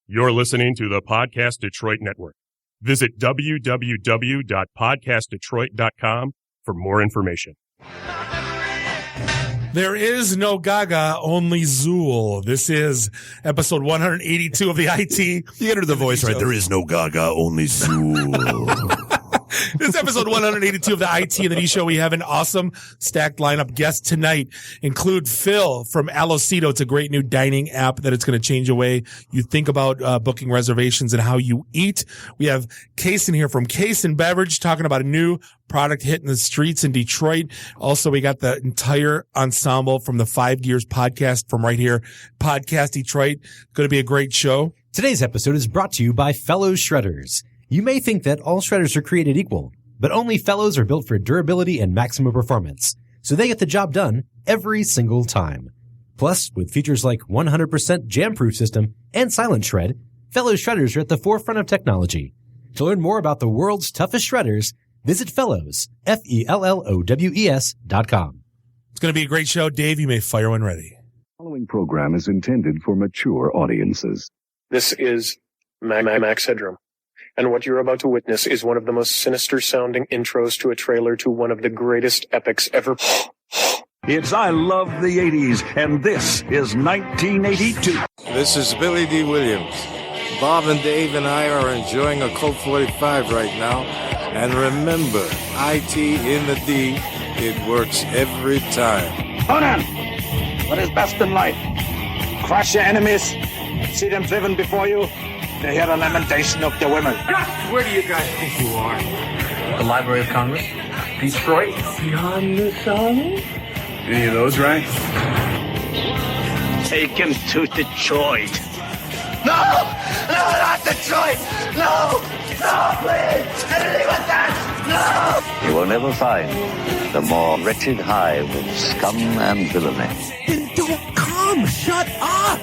You're listening to the Podcast Detroit Network. Visit www.podcastdetroit.com for more information. There is no Gaga, only Zool. This is episode 182 of the IT. You enter the voice right. There is no Gaga, only Zool. This is episode 182 of the IT and the D show. We have an awesome stacked lineup. Guests tonight include Phil from Alocito. It's a great new dining app that it's going to change the way you think about booking reservations and how you eat. We have Cason here from Cason Beverages talking about a new product hitting the streets in Detroit. Also, we got the entire ensemble from the 5 Gears podcast from right here, Podcast Detroit. Going to be a great show. Today's episode is brought to you by Fellows Shredders. You may think that all shredders are created equal, but only Fellows are built for durability and maximum performance, so they get the job done every single time. Plus, with features like 100% jam-proof system and silent shred, Fellows Shredders are at the forefront of technology. To learn more about the world's toughest shredders, visit Fellows, FELLOWES.com. It's going to be a great show. Dave, you may fire when ready. The following program is intended for mature audiences. This is Max Headroom. And what you're about to witness is one of the most sinister-sounding intros to a trailer to one of the greatest epics ever. It's I Love the 80s, and this is 1982. This is Billy D. Williams. Bob and Dave and I are enjoying a Colt 45 right now. And remember, ITintheD, it works every time. Conan, what is best in life? Crush your enemies, see them driven before you, to hear the lamentation of the women. Where do you guys think you are? The Library of Congress? Detroit? Beyond the sun? Any of those right? Take him to Detroit. No! No, not Detroit! No! No, please! Anything but that! No! You will never find the more wretched hive of scum and villainy. Then don't come! Shut up!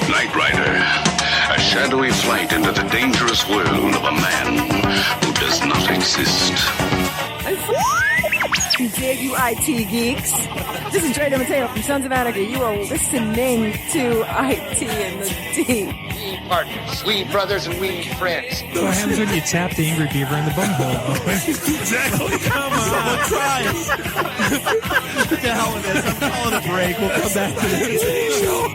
Knight Rider, a shadowy flight into the dangerous world of a man who does not exist. You dig, you IT geeks? This is Dre Mateo from Sons of Anarchy. You are listening to IT and the D. We partners, we brothers, and we friends. What happens when you tap the angry beaver in the bumhole? Exactly. Come on. Someone tries. What the hell with this? I'm calling a break. We'll come back to this show.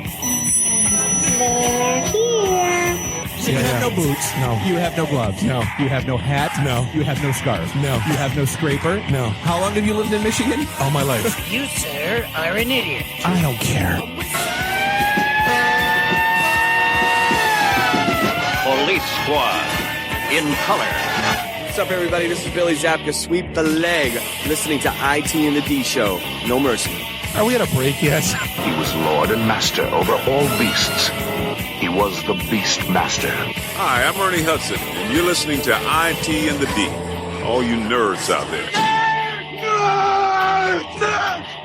They're here. You have no boots. No. You have no gloves. No. You have no hat. No. You have no scarf. No. You have no scraper. No. How long have you lived in Michigan? All my life. You, sir, are an idiot. I don't care. Police Squad in color. What's up, everybody? This is Billy Zapka. Sweep the leg. Listening to IT and the D Show. No mercy. Are we at a break yet? He was Lord and Master over all beasts. He was the Beast Master. Hi, I'm Ernie Hudson, and you're listening to ITintheD. All you nerds out there.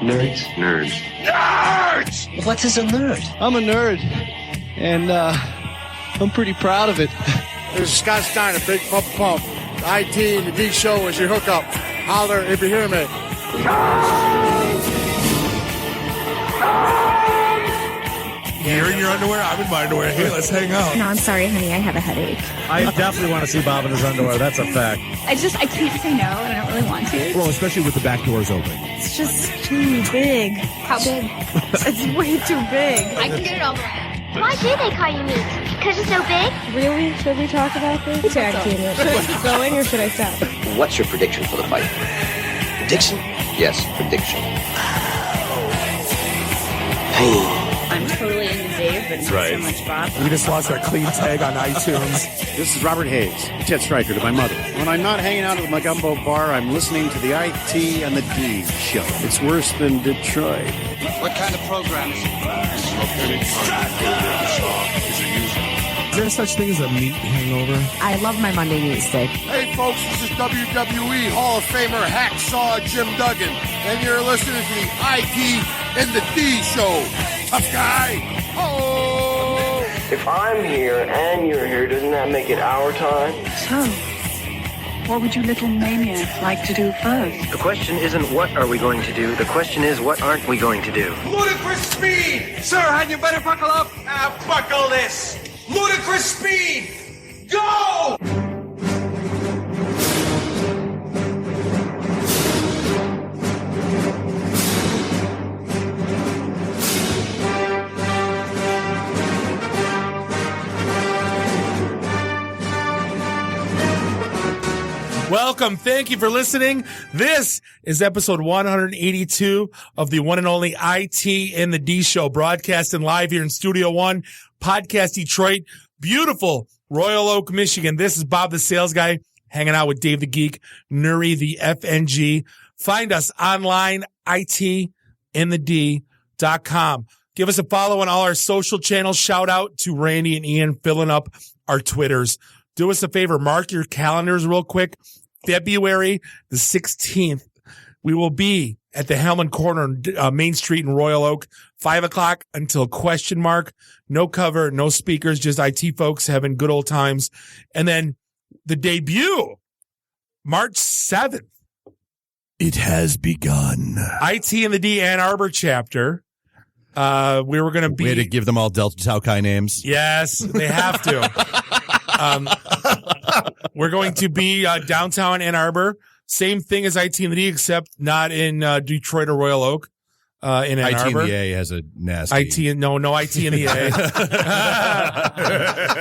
Nerds. Nerds. Nerds! What is a nerd? I'm a nerd, and I'm pretty proud of it. This is Scott Steiner, Big Pump Pump. IT and the D Show is your hookup. Holler if you hear me. You're in your underwear, I'm in my underwear. Hey, let's hang out. No, I'm sorry, honey. I have a headache. I definitely want to see Bob in his underwear. That's a fact. I can't say no, and I don't really want to. Well, especially with the back doors open. It's just too big. How big? It's way too big. I can get it all the way. Why do they call you meat? Because it's so big? Really? Should we talk about this? Tag team it. Should I keep going or should I stop? What's your prediction for the fight? Prediction? Yes, prediction. Pain. I'm totally into Dave, but not so much Bob. We just lost our clean tag on iTunes. This is Robert Hayes, Ted Stryker to my mother. When I'm not hanging out at my gumbo bar, I'm listening to the IT and the D Show. It's worse than Detroit. What kind of program is it? Is there such thing as a meat hangover? I love my Monday meat steak. Hey, folks, this is WWE Hall of Famer Hacksaw Jim Duggan, and you're listening to the IT and the D Show. Tough guy. Oh! If I'm here and you're here, doesn't that make it our time? Oh. What would you little maniacs like to do first? The question isn't what are we going to do. The question is what aren't we going to do. Ludicrous speed! Sir, had you better buckle up? Buckle this! Ludicrous speed! Go! Welcome. Thank you for listening. This is episode 182 of the one and only ITintheD show, broadcasting live here in Studio One, Podcast Detroit, beautiful Royal Oak, Michigan. This is Bob the Sales Guy hanging out with Dave the Geek, Nuri the FNG. Find us online, ITintheD.com. Give us a follow on all our social channels. Shout out to Randy and Ian filling up our Twitters. Do us a favor, mark your calendars real quick. February the 16th, we will be at the Hellman Corner on Main Street in Royal Oak, 5 o'clock until question mark. No cover, no speakers, just IT folks having good old times. And then the debut, March 7th. It has begun. ITintheD Ann Arbor chapter. We were going to be. Way to give them all Delta Tau Chi names. Yes, they have to. We're going to be downtown Ann Arbor. Same thing as ITintheD, except not in Detroit or Royal Oak. In Ann Arbor. ITintheA has a nasty. No IT in the A.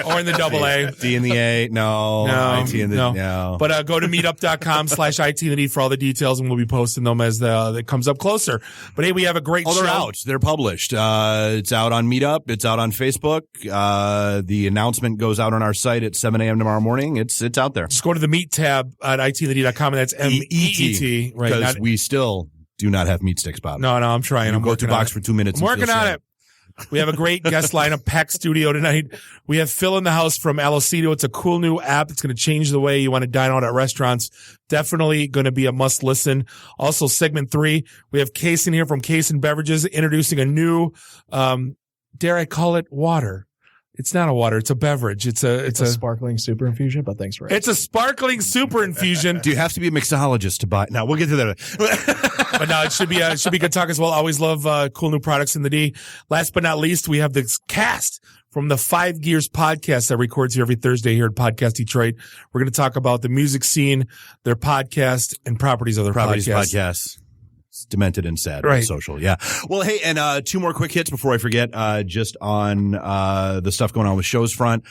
Or in the double A. D in the A. No. IT in the no. But go to meetup.com/ITintheD for all the details, and we'll be posting them as it comes up closer. But hey, we have a great show. They're out. They're published. It's out on Meetup. It's out on Facebook. The announcement goes out on our site at 7 a.m. tomorrow morning. It's out there. Just go to the Meet tab at ITintheD.com, and that's MEET. Right. Because we still do not have meat sticks, Bob. No, I'm trying. I'm go to box for 2 minutes. I'm working on it. We have a great guest lineup, Pack Studio tonight. We have Phil in the house from Alocito. It's a cool new app. It's going to change the way you want to dine out at restaurants. Definitely going to be a must listen. Also, segment 3, we have Cason here from Cason Beverages introducing a new, dare I call it, water. It's not a water. It's a beverage. It's a sparkling super infusion, but thanks for it. It's a sparkling super infusion. Do you have to be a mixologist to buy? No, we'll get to that. But no, it should be good talk as well. Always love cool new products in the D. Last but not least, we have this cast from the 5 Gears podcast that records here every Thursday here at Podcast Detroit. We're going to talk about the music scene, their podcast, and properties of their podcasts. It's demented and sad. Right. Social. Yeah. Well, hey, and 2 more quick hits before I forget, just on the stuff going on with shows front.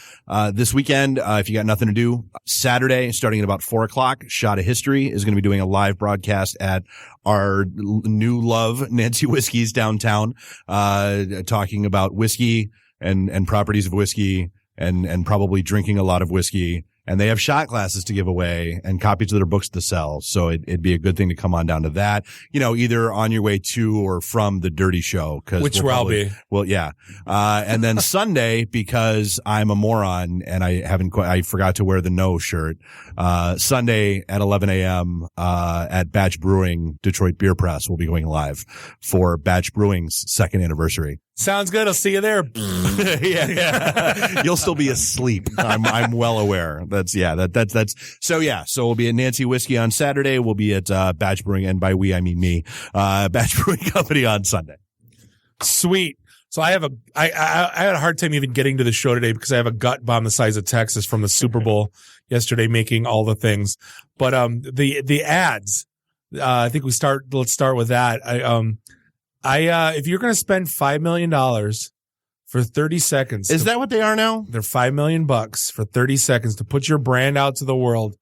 This weekend, if you got nothing to do, Saturday, starting at about 4 o'clock, Shot of History is going to be doing a live broadcast at our new love, Nancy Whiskey's downtown, talking about whiskey and properties of whiskey and probably drinking a lot of whiskey. And they have shot glasses to give away and copies of their books to sell. So it'd be a good thing to come on down to that, either on your way to or from the Dirty Show. Which I'll be. Well, yeah. And then Sunday, because I'm a moron and I forgot to wear the no shirt, Sunday at 11 a.m., at Batch Brewing, Detroit Beer Press, we'll be going live for Batch Brewing's 2nd anniversary. Sounds good. I'll see you there. Yeah. You'll still be asleep. I'm well aware. So we'll be at Nancy Whiskey on Saturday. We'll be at Batch Brewing, and by we I mean me, Batch Brewing Company on Sunday. Sweet. So I had a hard time even getting to the show today because I have a gut bomb the size of Texas from the Super Bowl yesterday, making all the things. But the ads, I think let's start with that. If you're going to spend $5 million for 30 seconds. Is that what they are now? They're $5 million for 30 seconds to put your brand out to the world.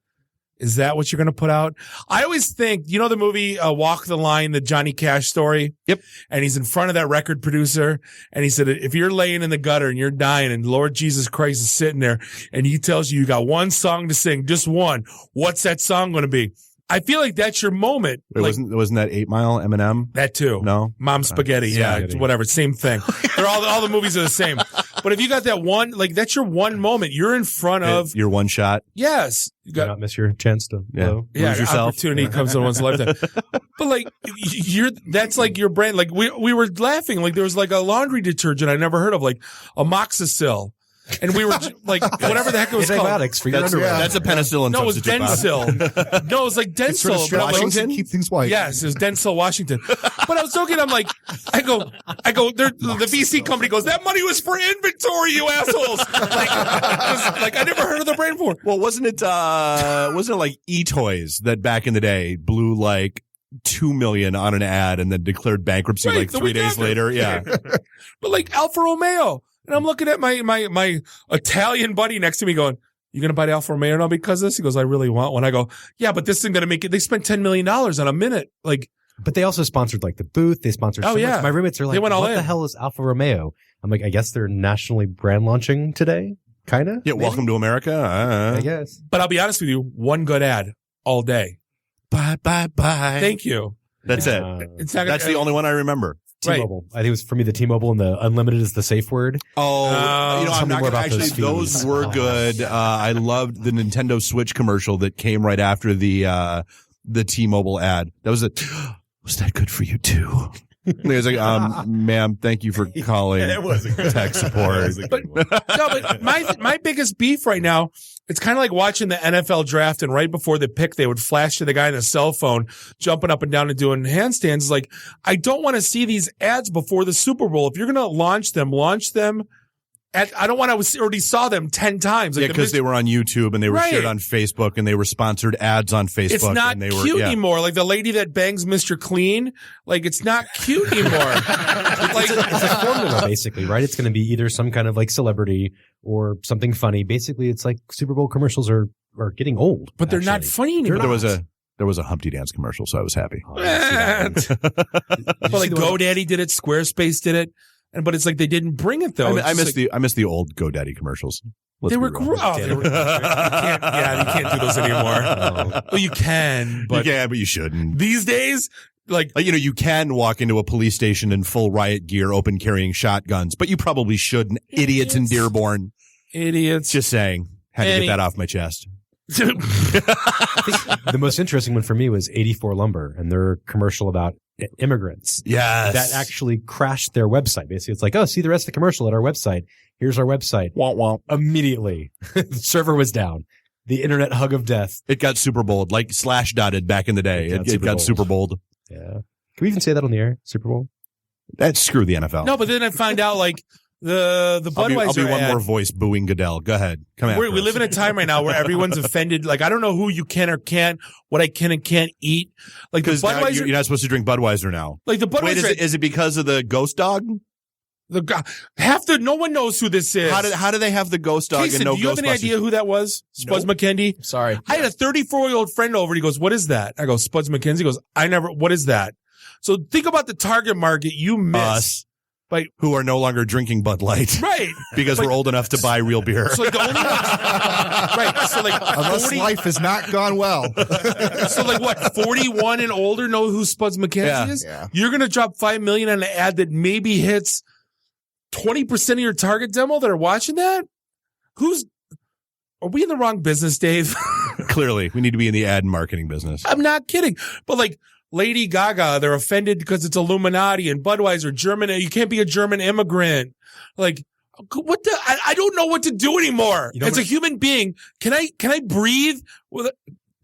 Is that what you're going to put out? I always think, the movie Walk the Line, the Johnny Cash story? Yep. And he's in front of that record producer. And he said, if you're laying in the gutter and you're dying and Lord Jesus Christ is sitting there and he tells you got one song to sing, just one, what's that song going to be? I feel like that's your moment. Wait, wasn't that 8 Mile Eminem? That too. No? Mom Spaghetti. Yeah, whatever. Same thing. They're all the movies are the same. But if you got that one, that's your one moment. You're in front of your one shot. Yes. You got not miss your chance to blow. Lose yourself. Opportunity comes in one's lifetime. But that's like your brand. Like we were laughing. Like there was like a laundry detergent I never heard of, like Amoxicil. And we were like, whatever the heck it was called. Antibiotics for your underwear. That's a penicillin No, it was substitute, Bob. Densil. No, it was like Densil. Sort of Washington? keep things white. Yes, it was Densil, Washington. But I was joking. I'm like, I go, the VC company goes, that money was for inventory, you assholes. Like I never heard of the brand before. Well, wasn't it like eToys that back in the day blew like $2 million on an ad and then declared bankruptcy Right, like the 3 week days after. later? Yeah. But like Alfa Romeo. And I'm looking at my Italian buddy next to me going, you going to buy the Alfa Romeo now because of this? He goes, I really want one. I go, yeah, but this isn't going to make it. They spent $10 million on a minute. Like, but they also sponsored like the booth. They sponsored. Oh, so yeah. much. My roommates are like, They went all what in. the hell is Alfa Romeo? I'm like, I guess they're nationally brand launching today. Kind of. Yeah. Welcome to America. I guess. but I'll be honest with you, one good ad all day. Bye, bye, bye. Thank you. That's it. It's not That's the only one I remember. T-Mobile. I think it was for me the T-Mobile and the unlimited is the safe word. Oh, I'm Tell me not more gonna about actually. those fees. Those were good. I loved the Nintendo Switch commercial that came right after the T-Mobile ad. That was was that good for you too? He was like, ma'am, thank you for calling tech support. But my biggest beef right now, it's kind of like watching the NFL draft, and right before the pick, they would flash to the guy on a cell phone jumping up and down and doing handstands. It's like, I don't want to see these ads before the Super Bowl. If you're going to launch them. I don't want to already saw them 10 times. Like because they were on YouTube and they were Right. shared on Facebook and they were sponsored ads on Facebook. It's not and they were, cute anymore. Like the lady that bangs Mr. Clean, like it's not cute anymore. Like, It's a formula, basically, right? It's going to be either some kind of like celebrity or something funny. Basically, it's like Super Bowl commercials are getting old. but they're not funny anymore. There was a Humpty Dance commercial, so I was happy. But like GoDaddy did it, Squarespace did it, but it's like they didn't bring it though. I miss the old GoDaddy commercials. They were great. You can't do those anymore. Well, you can, but you shouldn't. These days, like you can walk into a police station in full riot gear, open carrying shotguns, but you probably shouldn't. Idiots in Dearborn. Idiots. Just saying. Had to get that off my chest. The most interesting one for me was 84 Lumber and their commercial about immigrants. Yes. That actually crashed their website. Basically, it's like, oh, see the rest of the commercial at our website. Here's our website. Womp womp. Immediately, the server was down. The internet hug of death. It got super bold, like Slashdotted back in the day. It got super bold. Yeah. Can we even say that on the air? Super Bowl? Screw the NFL. No, but then I find out like the Budweiser I'll be one ad, more voice booing Goodell. Go ahead. Come on. We live in a time right now where everyone's offended. Like, I don't know who you can or can't, what I can and can't eat. Like the Because now Budweiser, you're not supposed to drink Budweiser now. like the Budweiser. Wait, is it because of the ghost dog? No one knows who this is. How do they have the ghost dog Cason, and no do you have any idea who that was? Spuds McKendy? Sorry. I had a 34-year-old friend over and he goes, what is that? I go, Spuds McKenzie. He goes, what is that? So think about the target market you miss. Us. Like, who are no longer drinking Bud Light. Right. Because we're old enough to buy real beer. So like the only ones, right. So like Unless life has not gone well. So like what, 41 and older know who Spuds McKenzie is? Yeah. You're going to drop $5 million on an ad that maybe hits 20% of your target demo that are watching that? Are we in the wrong business, Dave? Clearly, we need to be in the ad and marketing business. I'm not kidding. But like Lady Gaga, they're offended because it's Illuminati, and Budweiser, German. You can't be a German immigrant. Like, what the? I don't know what to do anymore. As a human being, can I breathe?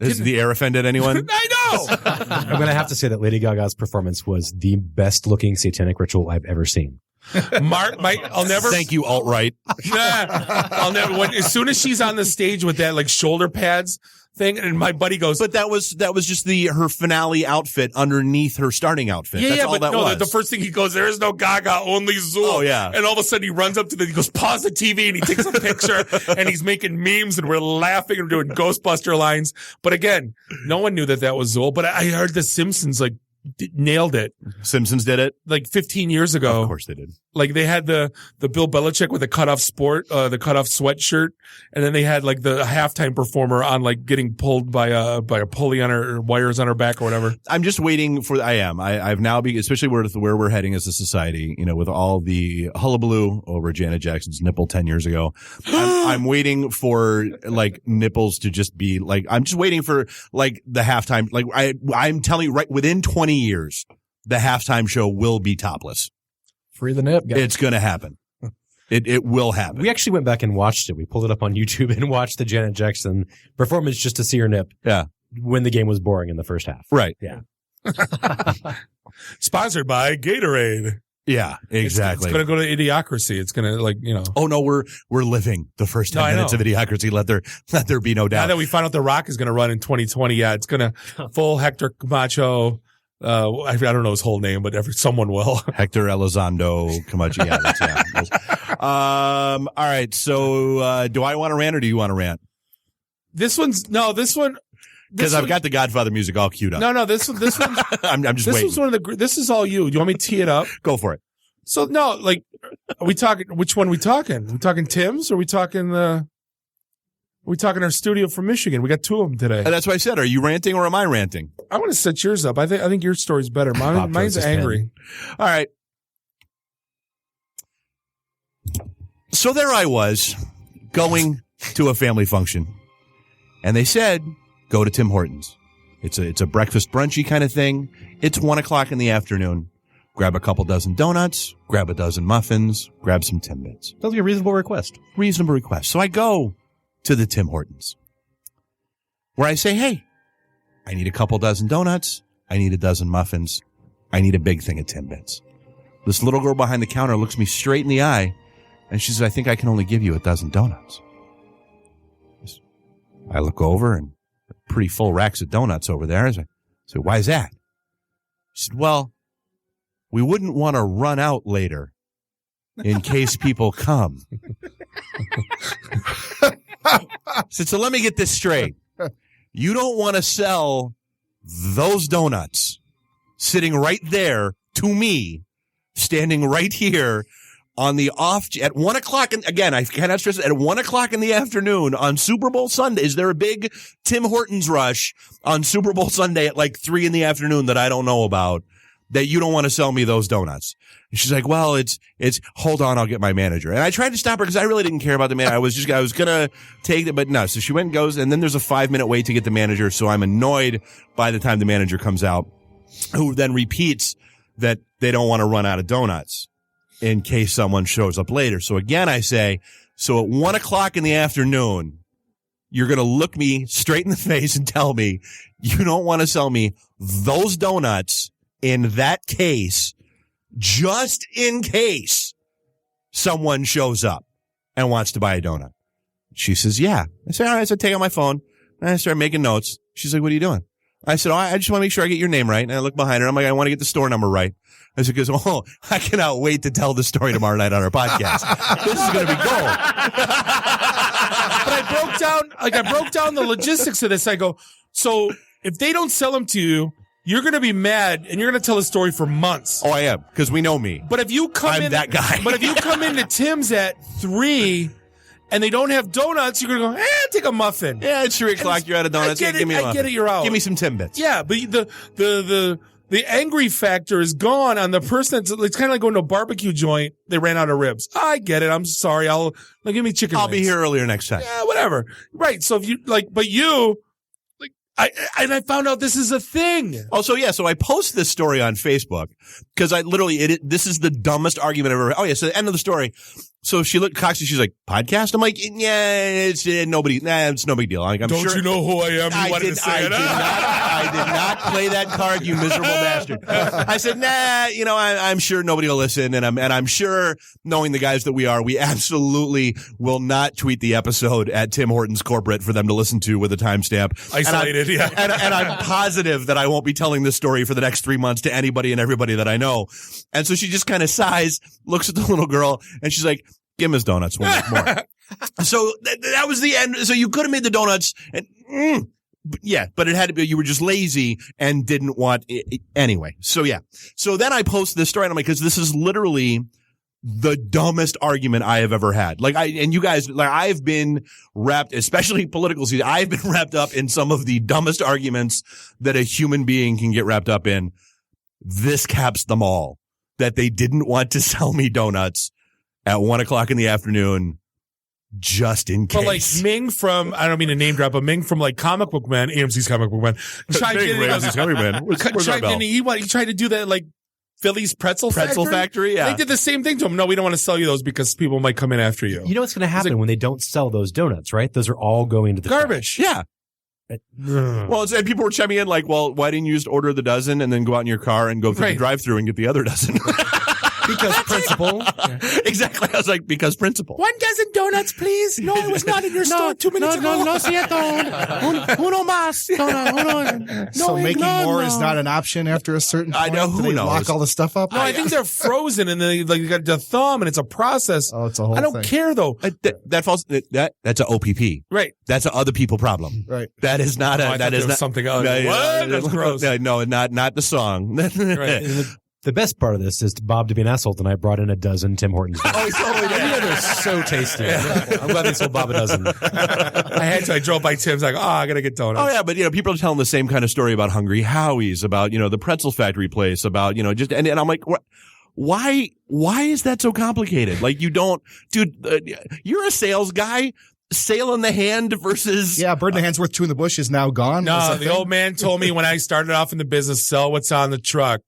Is the air offended anyone? I know. I'm going to have to say that Lady Gaga's performance was the best looking satanic ritual I've ever seen. I'll never. Thank you, alt-right. I'll never. As soon as she's on the stage with that like shoulder pads thing, and my buddy goes, but that was just her finale outfit underneath her starting outfit. Yeah, That's all but that no, was. the first thing he goes, there is no Gaga, only Zool. Oh yeah, and all of a sudden he runs up to he goes, pause the TV, and he takes a picture, and he's making memes, and we're laughing and doing Ghostbuster lines. But again, no one knew that was Zool. But I heard the Simpsons nailed it. Simpsons did it like 15 years ago. Of course they did. Like they had the Bill Belichick with the cutoff sweatshirt, and then they had like the halftime performer on like getting pulled by a pulley on her wires on her back or whatever. I'm just waiting for. I've now especially where we're heading as a society. With all the hullabaloo over Janet Jackson's nipple 10 years ago. I'm waiting for like nipples to just be like. I'm just waiting for like the halftime. Like I'm telling you, right within 20 years, the halftime show will be topless. Free the nip. It's going to happen. It will happen. We actually went back and watched it. We pulled it up on YouTube and watched the Janet Jackson performance just to see her nip. Yeah. When the game was boring in the first half. Right. Yeah. Sponsored by Gatorade. Yeah, exactly. It's going to go to Idiocracy. It's going to Oh no, we're living the first 10 minutes of Idiocracy. Let there be no doubt. Now that we find out The Rock is going to run in 2020, yeah, it's going to full Hector Camacho. I don't know his whole name, but someone will. Hector Elizondo Camacho. Yeah, all right. So, do I want to rant or do you want to rant? This one. Because I've got the Godfather music all queued up. No, this one. I'm just waiting. This is all you. Do you want me to tee it up? Go for it. So no, like, are we talking? Which one are we talking? Are we talking Tim's or are we talking our studio from Michigan? We got two of them today. And that's why I said, are you ranting or am I ranting? I want to set yours up. I think your story's better. Mine's angry. All right. So there I was going to a family function, and they said, go to Tim Hortons. It's a breakfast brunchy kind of thing. It's 1:00 in the afternoon. Grab a couple dozen donuts, grab a dozen muffins, grab some Timbits. Sounds like a reasonable request. Reasonable request. So I go to the Tim Hortons, where I say, hey, I need a couple dozen donuts. I need a dozen muffins. I need a big thing of Timbits. This little girl behind the counter looks me straight in the eye, and she says, I think I can only give you a dozen donuts. I look over, and pretty full racks of donuts over there. I said, why is that? She said, well, we wouldn't want to run out later in case people come. So let me get this straight. You don't want to sell those donuts sitting right there to me, standing right here on the off at 1:00. And again, I cannot stress it, at 1:00 in the afternoon on Super Bowl Sunday. Is there a big Tim Hortons rush on Super Bowl Sunday at like 3 PM that I don't know about, that you don't want to sell me those donuts? And she's like, well, it's, hold on, I'll get my manager. And I tried to stop her because I really didn't care about the manager. I was going to take it, but no. So she went and goes, and then there's a 5-minute wait to get the manager. So I'm annoyed by the time the manager comes out, who then repeats that they don't want to run out of donuts in case someone shows up later. So again, I say, so at 1:00 in the afternoon, you're going to look me straight in the face and tell me you don't want to sell me those donuts in that case, just in case someone shows up and wants to buy a donut. She says, yeah. I said, all right. So I take out my phone and I start making notes. She's like, what are you doing? I said, I just want to make sure I get your name right. And I look behind her. I'm like, I want to get the store number right. I said, because, I cannot wait to tell the story tomorrow night on our podcast. This is going to be gold. But I broke down the logistics of this. I go, so if they don't sell them to you, you're going to be mad and you're going to tell a story for months. Oh, I am, because we know me. But if you come that guy. But if you come into Tim's at 3 and they don't have donuts, you're going to go, take a muffin. Yeah, it's 3 o'clock. You're out of donuts. Give me a muffin. I get it. You're out. Give me some Timbits. Yeah, but the angry factor is gone on the person. It's kind of like going to a barbecue joint. They ran out of ribs. I get it. I'm sorry. Give me chicken. I'll be here earlier next time. Yeah, whatever. Right. So if you I found out this is a thing. Oh, so I post this story on Facebook because this is the dumbest argument I've ever heard. Oh yeah. So the end of the story. So she looked cocky. She's like, podcast? I'm like, yeah, it's no big deal. I'm Don't sure. you know who I am? You wanted to say it. I did not play that card, you miserable bastard. I said, nah, I'm sure nobody will listen. And I'm sure, knowing the guys that we are, we absolutely will not tweet the episode at Tim Hortons Corporate for them to listen to with a timestamp. Isolated, yeah. And I'm positive that I won't be telling this story for the next 3 months to anybody and everybody that I know. And so she just kind of sighs, looks at the little girl, and she's like, give him his donuts. One more. So that was the end. So you could have made the donuts, and but it had to be, you were just lazy and didn't want it anyway. So yeah. So then I post this story, and I'm like, because this is literally the dumbest argument I have ever had. You guys, I've been wrapped, especially political season, I've been wrapped up in some of the dumbest arguments that a human being can get wrapped up in. This caps them all. That they didn't want to sell me donuts at 1:00 in the afternoon, just in case. But like Ming from, I don't mean to name drop, but Ming from like Comic Book Man, AMC's Comic Book Man, chimed in. AMC's Comic Book Man. He tried to do that like Philly's Pretzel Factory. Yeah. They did the same thing to them. No, we don't want to sell you those because people might come in after you. You know what's going to happen when they don't sell those donuts, right? Those are all going to the garbage. Yeah. Well, and people were chiming in like, well, why didn't you just order the dozen and then go out in your car and go through the drive-thru and get the other dozen? Because principle. Exactly. I was like, because principle. 1 dozen donuts, please. No, it was not in your store 2 minutes ago. No, siento. Uno más. So making more is not an option after a certain point? I know. Who Do they knows? lock all the stuff up? No, I think they're frozen and they like got the thumb and it's a process. Oh, it's a whole I don't thing. care though. That falls. That's an OPP. Right. That's an other people problem. Right. That is not Oh, I thought there was something else. What? That's gross. No, not the song. Right. The best part of this is Bob, to be an asshole, and I brought in a dozen Tim Hortons. Oh, he totally did. Yeah, they're so tasty. I'm glad they sold Bob a dozen. I had to. I drove by Tim's like, I got to get donuts. Oh, yeah, but, people are telling the same kind of story about Hungry Howie's, about, the pretzel factory place, about, just, and I'm like, what? Why is that so complicated? Like, you don't, dude, you're a sales guy. Sale in the hand versus... Yeah, bird in the hand's worth two in the bush is now gone. No, the old man told me when I started off in the business, sell what's on the truck.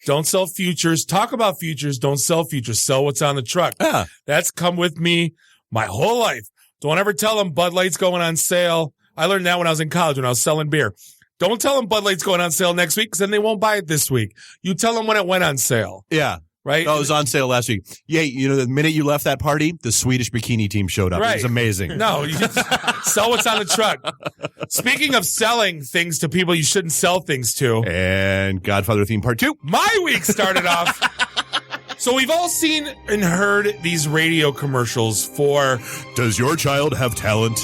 Don't sell futures. Talk about futures. Don't sell futures. Sell what's on the truck. Yeah. That's come with me my whole life. Don't ever tell them Bud Light's going on sale. I learned that when I was in college when I was selling beer. Don't tell them Bud Light's going on sale next week because then they won't buy it this week. You tell them when it went on sale. Yeah. Right? Oh, it was on sale last week. Yeah, the minute you left that party, the Swedish bikini team showed up. Right. It was amazing. No, you just sell what's on the truck. Speaking of selling things to people you shouldn't sell things to. And Godfather theme part 2. My week started off. So we've all seen and heard these radio commercials for... Does your child have talent?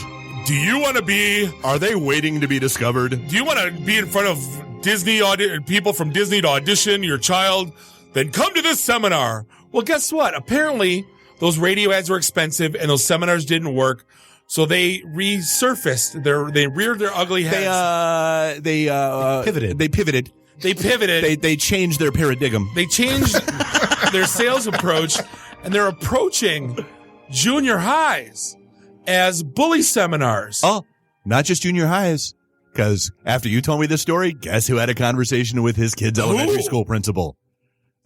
Do you want to be... Are they waiting to be discovered? Do you want to be in front of people from Disney to audition your child? Then come to this seminar. Well, guess what? Apparently, those radio ads were expensive and those seminars didn't work. So they resurfaced. They reared their ugly heads. They pivoted. They pivoted. They changed their paradigm. They changed their sales approach, and they're approaching junior highs as bully seminars. Oh, not just junior highs. Because after you told me this story, guess who had a conversation with his kid's elementary school principal?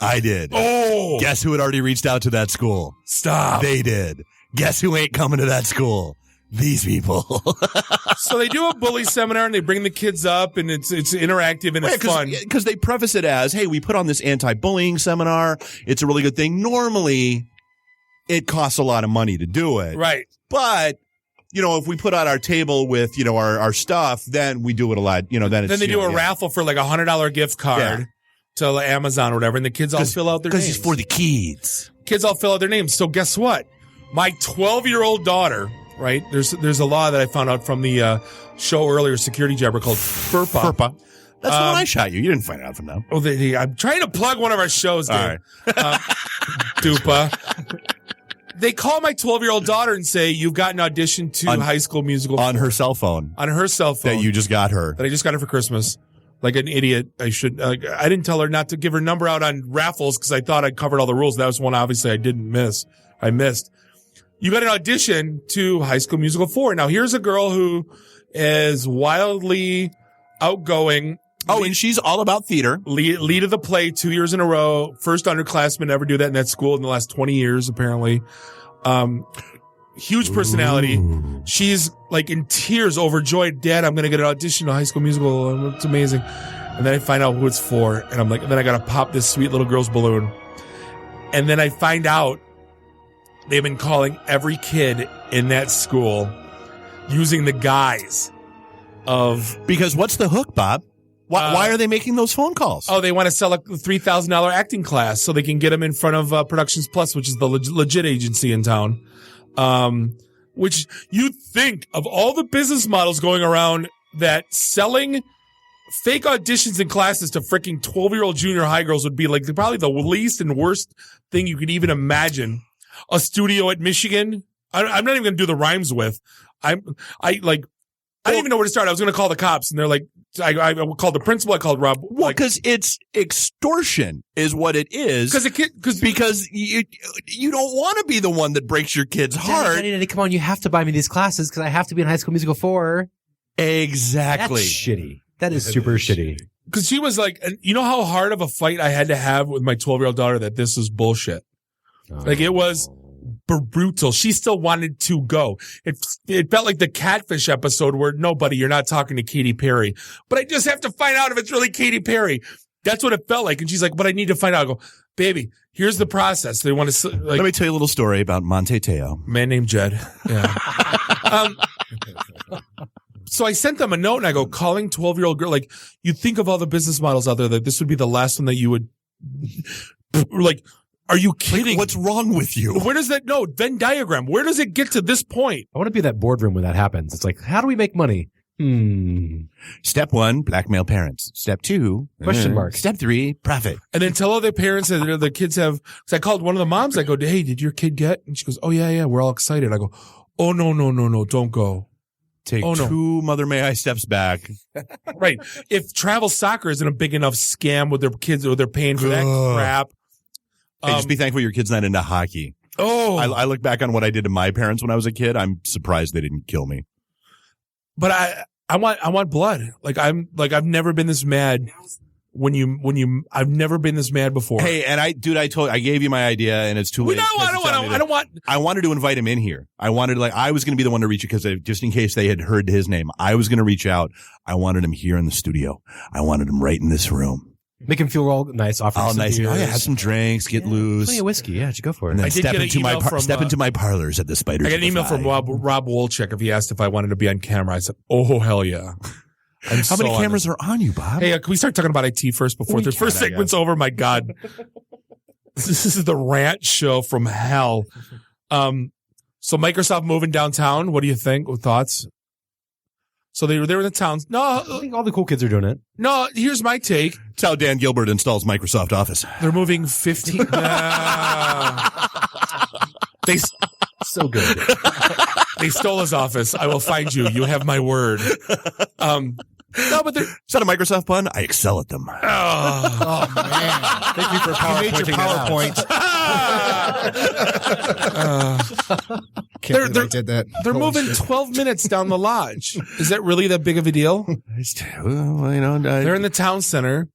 I did. Oh! Guess who had already reached out to that school? Stop. They did. Guess who ain't coming to that school? These people. So they do a bully seminar and they bring the kids up and it's interactive and it's fun. Because they preface it as, hey, we put on this anti-bullying seminar. It's a really good thing. Normally, it costs a lot of money to do it. Right. But... if we put out our table with, our stuff, then we do it a lot. Then they do a raffle for like $100 gift card to Amazon or whatever, and the kids all fill out their names. Because it's for the kids. Kids all fill out their names. So guess what? My 12-year-old daughter, right? There's a law that I found out from the show earlier, Security Jabber, called FERPA. FERPA. That's the one I shot you. You didn't find out from them. Oh, I'm trying to plug one of our shows, Dave. All right. Dupa. They call my 12-year-old daughter and say, you've got an audition to High School Musical. On her cell phone. On her cell phone. That you just got her. That I just got her for Christmas. Like an idiot. I didn't tell her not to give her number out on raffles because I thought I'd covered all the rules. That was one obviously I missed. You got an audition to High School Musical 4. Now here's a girl who is wildly outgoing. Oh, and she's all about theater. Lead of the play 2 years in a row. First underclassman to ever do that in that school in the last 20 years, apparently. Huge personality. Ooh. She's like in tears, overjoyed. Dad, I'm going to get an audition to High School Musical. It's amazing. And then I find out who it's for. And I'm like, and then I got to pop this sweet little girl's balloon. And then I find out they've been calling every kid in that school using the guise of... Because what's the hook, Bob? Why are they making those phone calls? Oh, they want to sell a $3,000 acting class so they can get them in front of Productions Plus, which is the legit agency in town. Which you'd think of all the business models going around that selling fake auditions and classes to freaking 12-year-old junior high girls would be like probably the least and worst thing you could even imagine. A studio at Michigan. I'm not even going to do the rhymes with. I didn't even know where to start. I was going to call the cops and they're like, I called the principal. I called Rob. Well, because it's extortion is what it is. Because you don't want to be the one that breaks your kid's heart. Daddy, come on, you have to buy me these classes because I have to be in High School Musical 4. Exactly. That's shitty. That is super shitty. Because she was like, you know how hard of a fight I had to have with my 12-year-old daughter that this is bullshit. Like it was brutal. She still wanted to go. It felt like the Catfish episode where nobody, you're not talking to Katy Perry, but I just have to find out if it's really Katy Perry. That's what it felt like. And she's like, but I need to find out. I go, baby, here's the process. They want to like. Let me tell you a little story about Monte Teo. Man named Jed. Yeah. So I sent them a note and I go, calling 12-year-old girl, like you think of all the business models out there that this would be the last one that you would like. Are you kidding? Like, what's wrong with you? Where does that Venn diagram? Where does it get to this point? I want to be that boardroom when that happens. It's like, how do we make money? Step 1, blackmail parents. Step 2, question mark. Step 3, profit. And then tell all their parents that the kids have. So I called one of the moms. I go, hey, did your kid get? And she goes, oh yeah, we're all excited. I go, oh no, don't go. Take 2 Mother May I steps back. Right. If travel soccer isn't a big enough scam with their kids or they're paying for that crap. Hey, just be thankful your kid's not into hockey. Oh, I look back on what I did to my parents when I was a kid. I'm surprised they didn't kill me. But I want blood. I've never been this mad I've never been this mad before. Hey, and I gave you my idea and it's too late. I wanted to invite him in here. I was going to be the one to reach you because just in case they had heard his name, I was going to reach out. I wanted him here in the studio. I wanted him right in this room. Make him feel all nice. Offer all some nice. beers. Oh yeah, have some drinks, get loose. Plenty of whiskey. Yeah, you go for it. And then I did get step into my parlors at the Spiders. I got an email from Rob Wolchek if he asked if I wanted to be on camera. I said, oh hell yeah. How many cameras are on you, Bob? Hey, can we start talking about IT first before the first segment's over? My God. This is the rant show from hell. So Microsoft moving downtown. What do you think? What thoughts? So they were in the towns. No, I think all the cool kids are doing it. No, here's my take. It's how Dan Gilbert installs Microsoft Office. They're moving 15. They so good. They stole his office. I will find you. You have my word. No, but is that a Microsoft pun? I excel at them. Oh man! Thank you for PowerPoint. Can't believe I did that. They're moving 12 minutes down the lodge. Is that really that big of a deal? They're in the town center.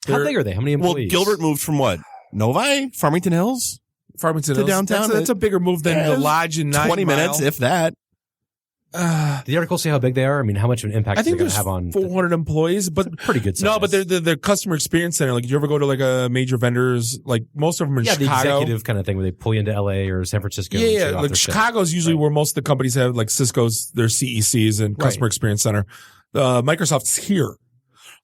How big are they? How many employees? Well, Gilbert moved from what? Novi? Farmington Hills? Farmington to Hills. Downtown? That's a bigger move than the lodge in 9 20 minutes, if that. Did the article say how big they are? I mean, how much of an impact I think they're going to have on 400 employees, but pretty good size. No, but they're the customer experience center. Like, did you ever go to like a major vendors? Like most of them in Chicago. The executive kind of thing where they pull you into LA or San Francisco. Yeah. Like Chicago's usually where most of the companies have like Cisco's, their CECs and customer experience center. Microsoft's here.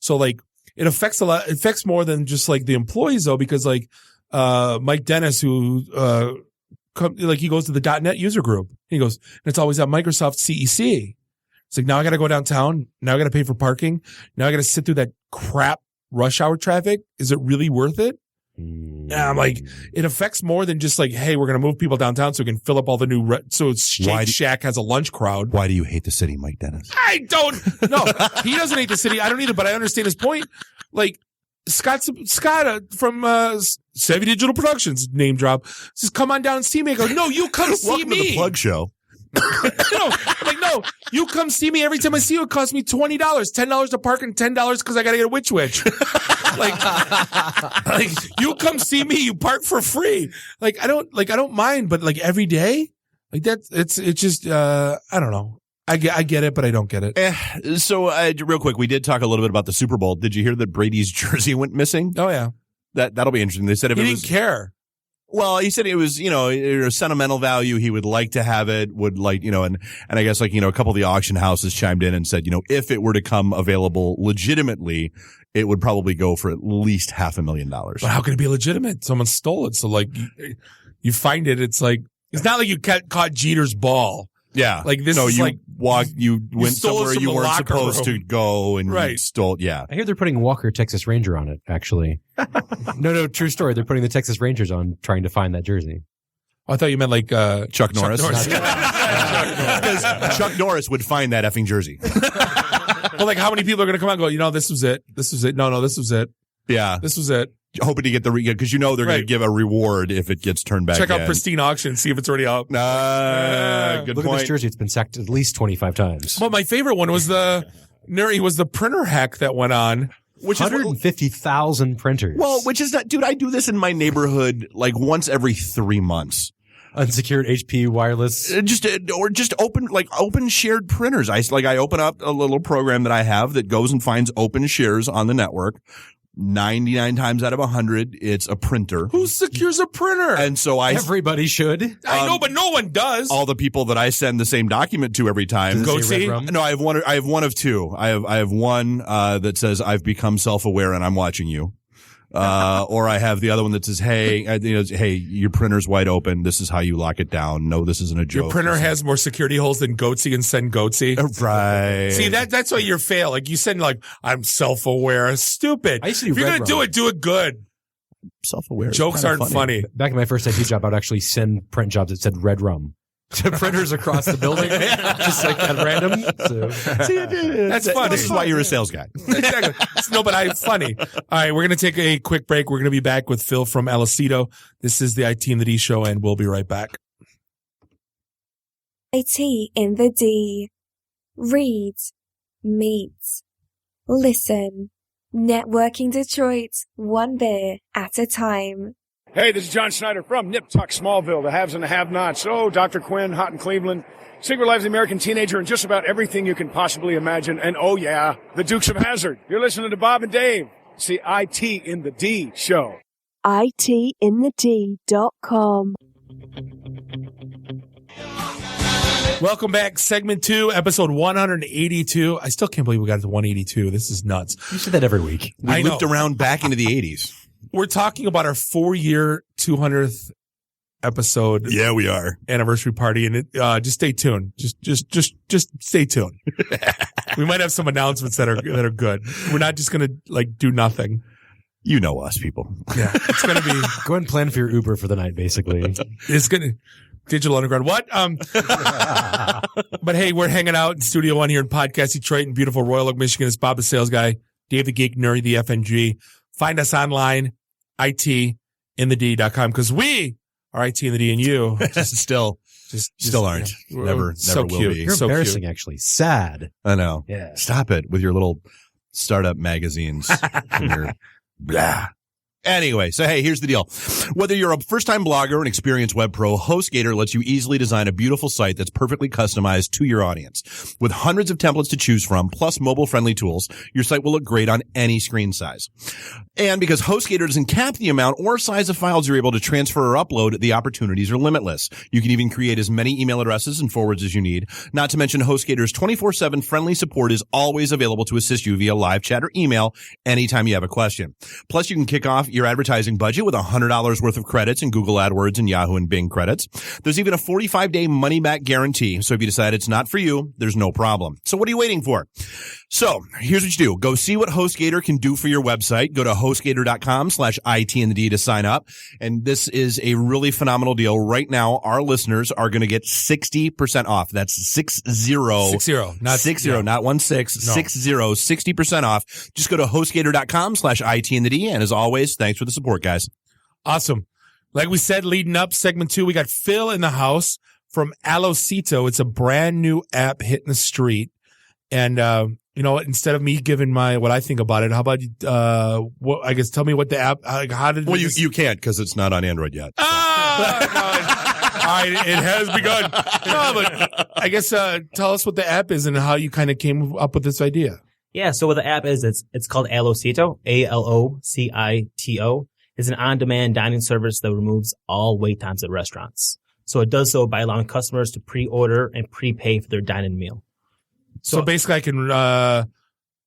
So like it affects a lot. It affects more than just like the employees though, because like, Mike Dennis, who, he goes to the .NET user group. He goes, and it's always at Microsoft CEC. It's like, now I got to go downtown. Now I got to pay for parking. Now I got to sit through that crap rush hour traffic. Is it really worth it? Yeah, I'm like, it affects more than just like, hey, we're going to move people downtown so we can fill up all the new, so Shake Shack has a lunch crowd. Why do you hate the city, Mike Dennis? I don't, no, he doesn't hate the city. I don't either, but I understand his point. Like, Scott from Savvy Digital Productions, name drop, says, come on down and see me. I go, no, you come see Welcome me. To the plug show. No, I'm like, no, you come see me. Every time I see you, it costs me $20, $10 to park and $10 because I got to get a witch. like, you come see me, you park for free. I don't mind, but like every day, like it's just, I don't know. I get it, but I don't get it. So, real quick, we did talk a little bit about the Super Bowl. Did you hear that Brady's jersey went missing? Oh yeah. That'll be interesting. They said if he it didn't care. Well, he said it was, a sentimental value. He would like to have it, and I guess a couple of the auction houses chimed in and said, if it were to come available legitimately, it would probably go for at least $500,000. But how can it be legitimate? Someone stole it. So like you find it. It's like, it's not like you caught Jeter's ball. Yeah. Like this is you went somewhere you weren't supposed to go and you stole. Yeah. I hear they're putting Walker Texas Ranger on it, actually. No, true story. They're putting the Texas Rangers on trying to find that jersey. Oh, I thought you meant like, Chuck Norris. Because Chuck Norris would find that effing jersey. Well, like how many people are going to come out and go, this was it. This was it. No, this was it. Yeah. This was it. Hoping to get because they're going to give a reward if it gets turned back. Check out Pristine Auction, see if it's already up. Good Look point. at this jersey; it's been sacked at least 25 times. Well, my favorite one was the printer hack that went on. Which 150,000 printers. Well, which is not, dude, I do this in my neighborhood like once every 3 months. Unsecured HP wireless. Just open shared printers. I open up a little program that I have that goes and finds open shares on the network. 99 times out of 100, it's a printer. Who secures a printer? And so everybody should. I know, but no one does. All the people that I send the same document to every time. Go see. No, I have one of two. I have one that says I've become self-aware and I'm watching you. Or I have the other one that says, hey, hey, your printer's wide open. This is how you lock it down. No, this isn't a joke. Your printer has more security holes than Goatsy and send Goatsy. Right. See, that's why you're fail. Like you send I'm self-aware. Stupid. I used to if you're going to do it good. Self-aware. Jokes aren't funny. Back in my first IT job, I'd actually send print jobs that said red rum to printers across the building, just like at random. So. See, that's funny. This is why you're a sales guy. Exactly. No, but I'm funny. All right, we're going to take a quick break. We're going to be back with Phil from Alocito. This is the IT in the D show, and we'll be right back. IT in the D. Read, meet, listen. Networking Detroit, one beer at a time. Hey, this is John Schneider from Nip Tuck Smallville, the haves and the have-nots. Oh, Dr. Quinn, Hot in Cleveland, Secret Lives of the American Teenager, and just about everything you can possibly imagine. And oh yeah, the Dukes of Hazzard. You're listening to Bob and Dave. It's the IT in the D show. ITintheD.com. Welcome back. Segment 2, episode 182. I still can't believe we got to 182. This is nuts. You say that every week. We looped around back into the 80s. We're talking about our 4-year 200th episode. Yeah, we are. Anniversary party, and just stay tuned. Just stay tuned. We might have some announcements that are good. We're not just gonna do nothing. You know us, people. Yeah, it's gonna be. Go ahead and plan for your Uber for the night. Basically, it's gonna Digital Underground. What? But hey, we're hanging out in Studio One here in Podcast Detroit in beautiful Royal Oak, Michigan. It's Bob the Sales Guy, Dave the Geek, Nuri the FNG. Find us online, ITintheD.com, because we are IT in the D, and you still aren't. Yeah. Never so will cute. be. You're so embarrassing, cute. actually. Sad. I know. Yeah. Stop it with your little startup magazines and your blah. Anyway, so hey, here's the deal. Whether you're a first-time blogger or an experienced web pro, HostGator lets you easily design a beautiful site that's perfectly customized to your audience. With hundreds of templates to choose from, plus mobile-friendly tools, your site will look great on any screen size. And because HostGator doesn't cap the amount or size of files you're able to transfer or upload, the opportunities are limitless. You can even create as many email addresses and forwards as you need. Not to mention HostGator's 24/7 friendly support is always available to assist you via live chat or email anytime you have a question. Plus, you can kick off your advertising budget with $100 worth of credits in Google AdWords and Yahoo and Bing credits. There's even a 45-day money-back guarantee, so if you decide it's not for you, there's no problem. So what are you waiting for? So here's what you do. Go see what HostGator can do for your website. Go to HostGator.com/ITintheD to sign up. And this is a really phenomenal deal. Right now, our listeners are going to get 60% off. That's 60, not 60, not 16, no. 60% off. Just go to HostGator.com/ITintheD. And as always, thanks for the support, guys. Awesome. Like we said, leading up segment 2, we got Phil in the house from Alocito. It's a brand new app hitting the street. And, instead of me giving what I think about it, how about, tell me what the app, how did you can't because it's not on Android yet. So. All right, it has begun. No, but I guess, tell us what the app is and how you kind of came up with this idea. Yeah, so what the app is, it's called Alocito, ALOCITO. It's an on-demand dining service that removes all wait times at restaurants. So it does so by allowing customers to pre-order and prepay for their dine-in meal. So basically I can, I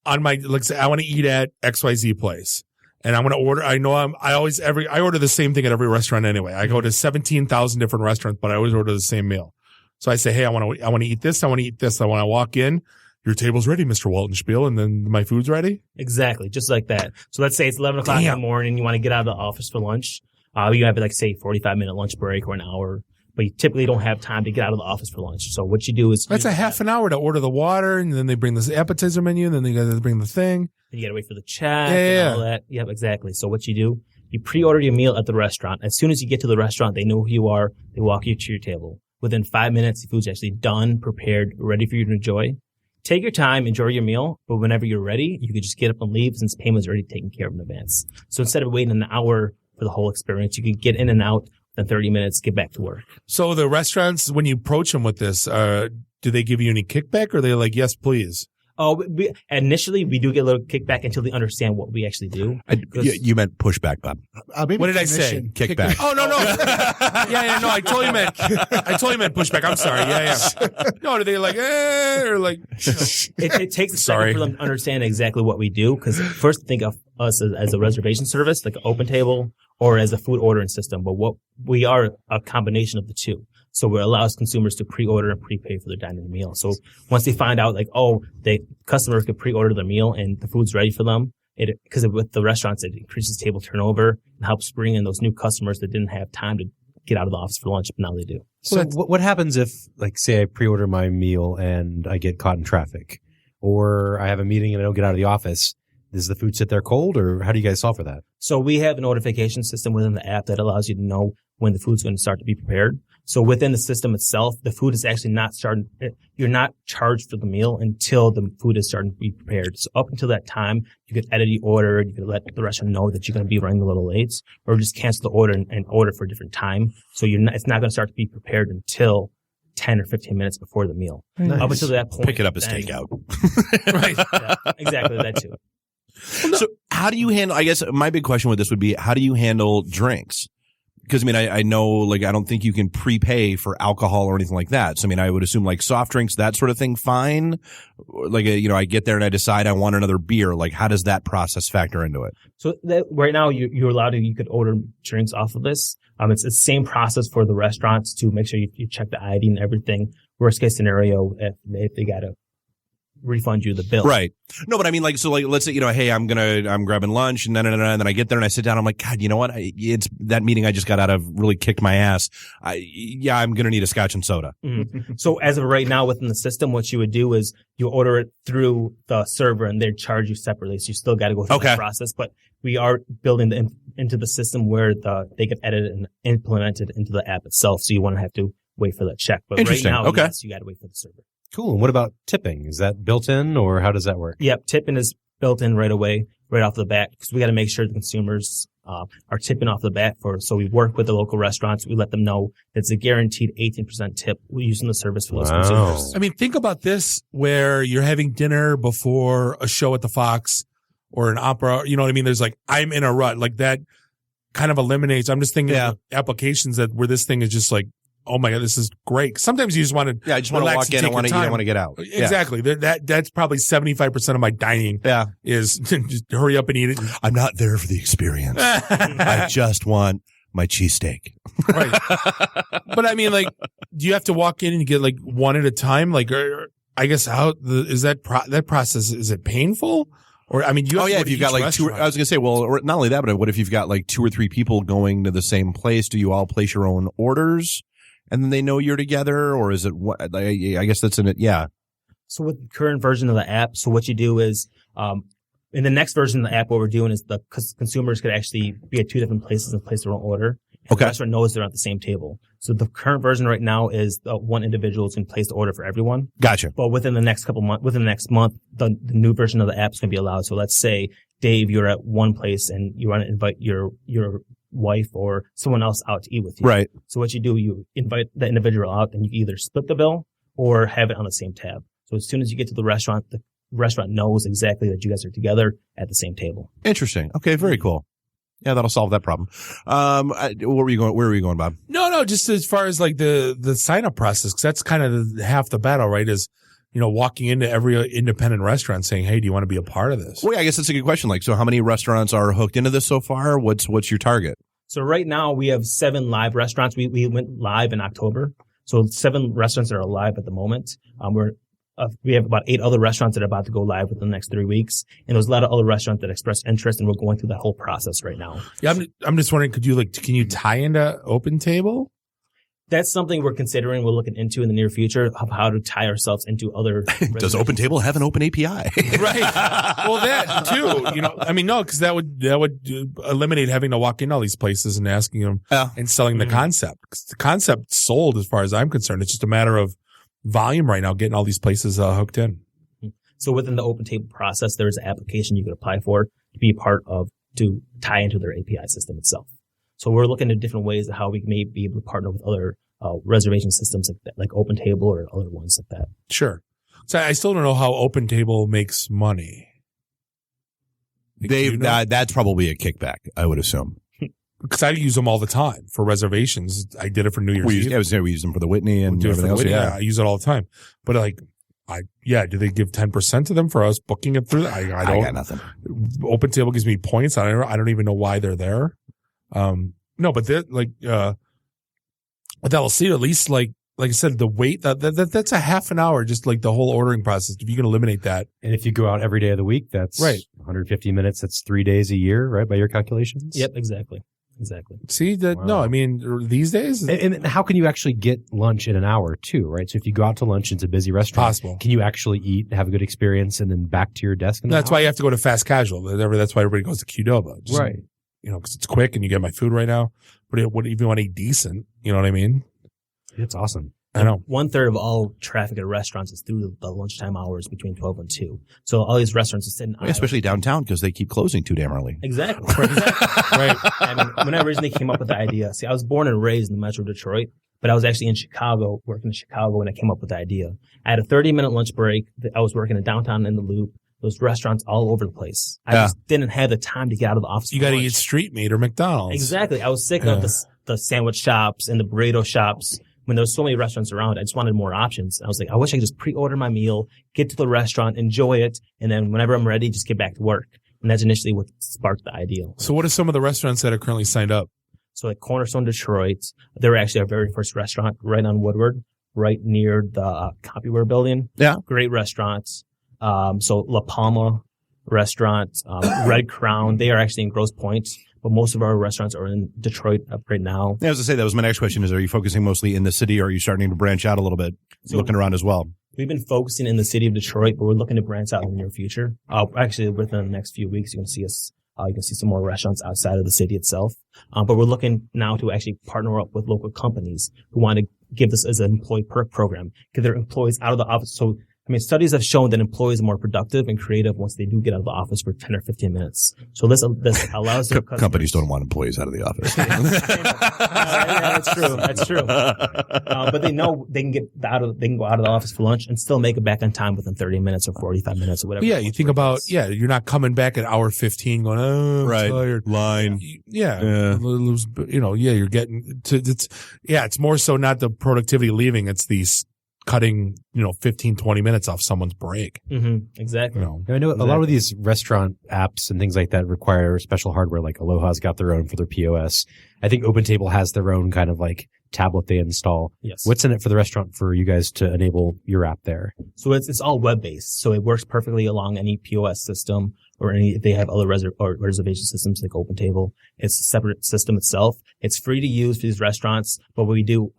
want to eat at XYZ place and I'm going to order. I order the same thing at every restaurant anyway. I go to 17,000 different restaurants, but I always order the same meal. So I say, hey, I want to eat this. I want to eat this. I want to walk in. Your table's ready, Mr. Waltonspiel, and then my food's ready? Exactly, just like that. So let's say it's 11 o'clock in the morning, you want to get out of the office for lunch. You have, 45-minute lunch break or an hour, but you typically don't have time to get out of the office for lunch. So what you do is... That's a half an hour to order the water, and then they bring this appetizer menu, and then they got to bring the thing. You got to wait for the check and all that. Yep, exactly. So what you do, you pre-order your meal at the restaurant. As soon as you get to the restaurant, they know who you are. They walk you to your table. Within 5 minutes, the food's actually done, prepared, ready for you to enjoy. take your time, enjoy your meal, but whenever you're ready, you can just get up and leave since payment's already taken care of in advance. So instead of waiting an hour for the whole experience, you can get in and out within 30 minutes, get back to work. So the restaurants, when you approach them with this, do they give you any kickback or are they like, yes, please? Oh, initially we do get a little kickback until they understand what we actually do. You meant pushback, Bob. What did I say? Kickback. Oh, no. yeah, no, I totally meant pushback. I'm sorry. Yeah. No, are they like, or like? It takes a second for them to understand exactly what we do. Because first think of us as a reservation service, like an open table, or as a food ordering system. But what we are a combination of the two. So it allows consumers to pre-order and prepay for their dining meal. So once they find out, like, the customers could pre-order their meal and the food's ready for them, because with the restaurants, it increases table turnover and helps bring in those new customers that didn't have time to get out of the office for lunch, but now they do. So what happens if, like, say I pre-order my meal and I get caught in traffic, or I have a meeting and I don't get out of the office? Does the food sit there cold, or how do you guys solve for that? So we have a notification system within the app that allows you to know when the food's going to start to be prepared. So within the system itself, the food is actually not starting. You're not charged for the meal until the food is starting to be prepared. So up until that time, you could edit the order. You could let the restaurant know that you're going to be running a little late, or just cancel the order and order for a different time. So it's not going to start to be prepared until 10 or 15 minutes before the meal. Nice. Up until that point, Pick it up as takeout. Right. Yeah, exactly that too. So how do you handle, I guess my big question with this would be, how do you handle drinks? Because, I mean, I know, like, I don't think you can prepay for alcohol or anything like that. So, I mean, I would assume, like, soft drinks, that sort of thing, fine. Like, I get there and I decide I want another beer. Like, how does that process factor into it? So right now, you're allowed to, you could order drinks off of this. It's the same process for the restaurants to make sure you check the ID and everything. Worst case scenario, if they got to refund you the bill. Right. No, but I mean, like, so, like, let's say, hey, I'm grabbing lunch and then I get there and I sit down. I'm like, God, you know what? It's that meeting I just got out of really kicked my ass. I'm going to need a scotch and soda. Mm-hmm. So as of right now within the system, what you would do is you order it through the server and they charge you separately. So you still got to go through the process, but we are building into the system where they get edited and implemented into the app itself. So you won't have to wait for that check. But right now, yes, you got to wait for the server. Cool. And what about tipping? Is that built in, or how does that work? Yep. Tipping is built in right away, right off the bat, because we got to make sure the consumers are tipping off the bat so we work with the local restaurants. We let them know it's a guaranteed 18% tip. We're using the service for those consumers. I mean, think about this where you're having dinner before a show at the Fox or an opera. You know what I mean? There's like, I'm in a rut. Like that kind of eliminates. I'm just thinking of applications where this thing is just like, oh my God, this is great. Sometimes you just want to, I just want to walk in. I want to get out. Exactly. That's probably 75% of my dining. Yeah, is just hurry up and eat it. I'm not there for the experience. I just want my cheesesteak. Right. But I mean, like, do you have to walk in and get like one at a time? Like, I guess is that process? Is it painful? Or, I mean, if you've got like restaurant. I was going to say, well, not only that, but what if you've got like 2 or 3 people going to the same place? Do you all place your own orders? And then they know you're together, or is it what? I guess that's in it. Yeah. So with the current version of the app, so what you do is, in the next version of the app, what we're doing is the consumers could actually be at 2 different places and place their own order. And the restaurant knows they're at the same table. So the current version right now is one individual can place the order for everyone. Gotcha. But within the next within the next month, the new version of the app is going to be allowed. So let's say, Dave, you're at one place and you want to invite your wife or someone else out to eat with you. Right. So what you do, you invite the individual out and you can either split the bill or have it on the same tab. So as soon as you get to the restaurant knows exactly that you guys are together at the same table. Interesting. Okay. Very cool. Yeah, that'll solve that problem. Where were you going, Bob? No, just as far as like the sign up process, because that's kind of half the battle, right? Is, walking into every independent restaurant saying, hey, do you want to be a part of this? Well, yeah, I guess that's a good question. Like, so how many restaurants are hooked into this so far? What's your target? So right now we have 7 live restaurants. We went live in October. So 7 restaurants that are live at the moment. We have about 8 other restaurants that are about to go live within the next 3 weeks. And there's a lot of other restaurants that express interest, and we're going through that whole process right now. Yeah, I'm just wondering, can you tie into Open Table? That's something we're considering. We're looking into in the near future of how to tie ourselves into other. Does Open Table have an open API? Right. Well, that too. No, because that would eliminate having to walk in all these places and asking them and selling the concept. 'Cause the concept's sold as far as I'm concerned. It's just a matter of volume right now, getting all these places hooked in. So within the open table process, there's an application you could apply for to be a part of, to tie into their API system itself. So we're looking at different ways of how we may be able to partner with other reservation systems like that, like OpenTable or other ones like that. Sure. So I still don't know how OpenTable makes money. That's probably a kickback, I would assume. Because I use them all the time for reservations. I did it for New Year's Eve. We use them for the Whitney and everything else. Yeah, I use it all the time. But do they give 10% to them for us booking it through? I got nothing. OpenTable gives me points. I don't even know why they're there. No, but they're with Alocito, at least like I said, the wait that's a half an hour, just like the whole ordering process. If you can eliminate that, and if you go out every day of the week, that's right. 150 minutes. That's 3 days a year, right? By your calculations. Yep, exactly. See that? Wow. No, I mean these days. And how can you actually get lunch in an hour too, right? So if you go out to lunch, it's a busy restaurant. Possible. Can you actually eat, have a good experience, and then back to your desk? That's why you have to go to fast casual. That's why everybody goes to Qdoba. Right. Because it's quick and you get my food right now. But if you want to eat decent, you know what I mean? It's awesome. I know. 1/3 of all traffic at restaurants is through the lunchtime hours between 12 and 2. So all these restaurants are sitting, especially downtown, because they keep closing too damn early. Exactly. Right. I mean, when I originally came up with the idea, I was born and raised in the Metro Detroit, but I was actually in Chicago, working in Chicago when I came up with the idea. I had a 30-minute lunch break. I was working in downtown in the Loop. Those restaurants all over the place. I just didn't have the time to get out of the office. You got to eat street meat or McDonald's. Exactly. I was sick of the sandwich shops and the burrito shops. When there was so many restaurants around, I just wanted more options. I was like, I wish I could just pre-order my meal, get to the restaurant, enjoy it, and then whenever I'm ready, just get back to work. And that's initially what sparked the idea. So what are some of the restaurants that are currently signed up? So like Cornerstone Detroit, they were actually our very first restaurant right on Woodward, right near the Copyware building. Yeah. Great restaurants. So La Palma restaurant, Red Crown, they are actually in Grosse Pointe. But most of our restaurants are in Detroit right now. Yeah, I was going to say, that was my next question is, are you focusing mostly in the city or are you starting to branch out a little bit, looking around as well? We've been focusing in the city of Detroit, but we're looking to branch out in the near future. Actually, within the next few weeks, you can see us. You can see some more restaurants outside of the city itself. But we're looking now to actually partner up with local companies who want to give this as an employee perk program, get their employees out of the office. So, I mean, studies have shown that employees are more productive and creative once they do get out of the office for 10 or 15 minutes. So this allows their companies don't want employees out of the office. Yeah, that's true. But they know they can go out of the office for lunch and still make it back on time within 30 minutes or 45 minutes or whatever. Yeah, you think about, you're not coming back at hour 15 going, I'm tired. Line. You're getting to, it's more so not the productivity leaving, it's these cutting, 15, 20 minutes off someone's break. Mm-hmm. Exactly. I know a lot of these restaurant apps and things like that require special hardware, like Aloha's got their own for their POS. I think OpenTable has their own kind of like tablet they install. Yes. What's in it for the restaurant for you guys to enable your app there? So it's all web-based. So it works perfectly along any POS system or if they have other reservation systems like OpenTable. It's a separate system itself. It's free to use for these restaurants, but we do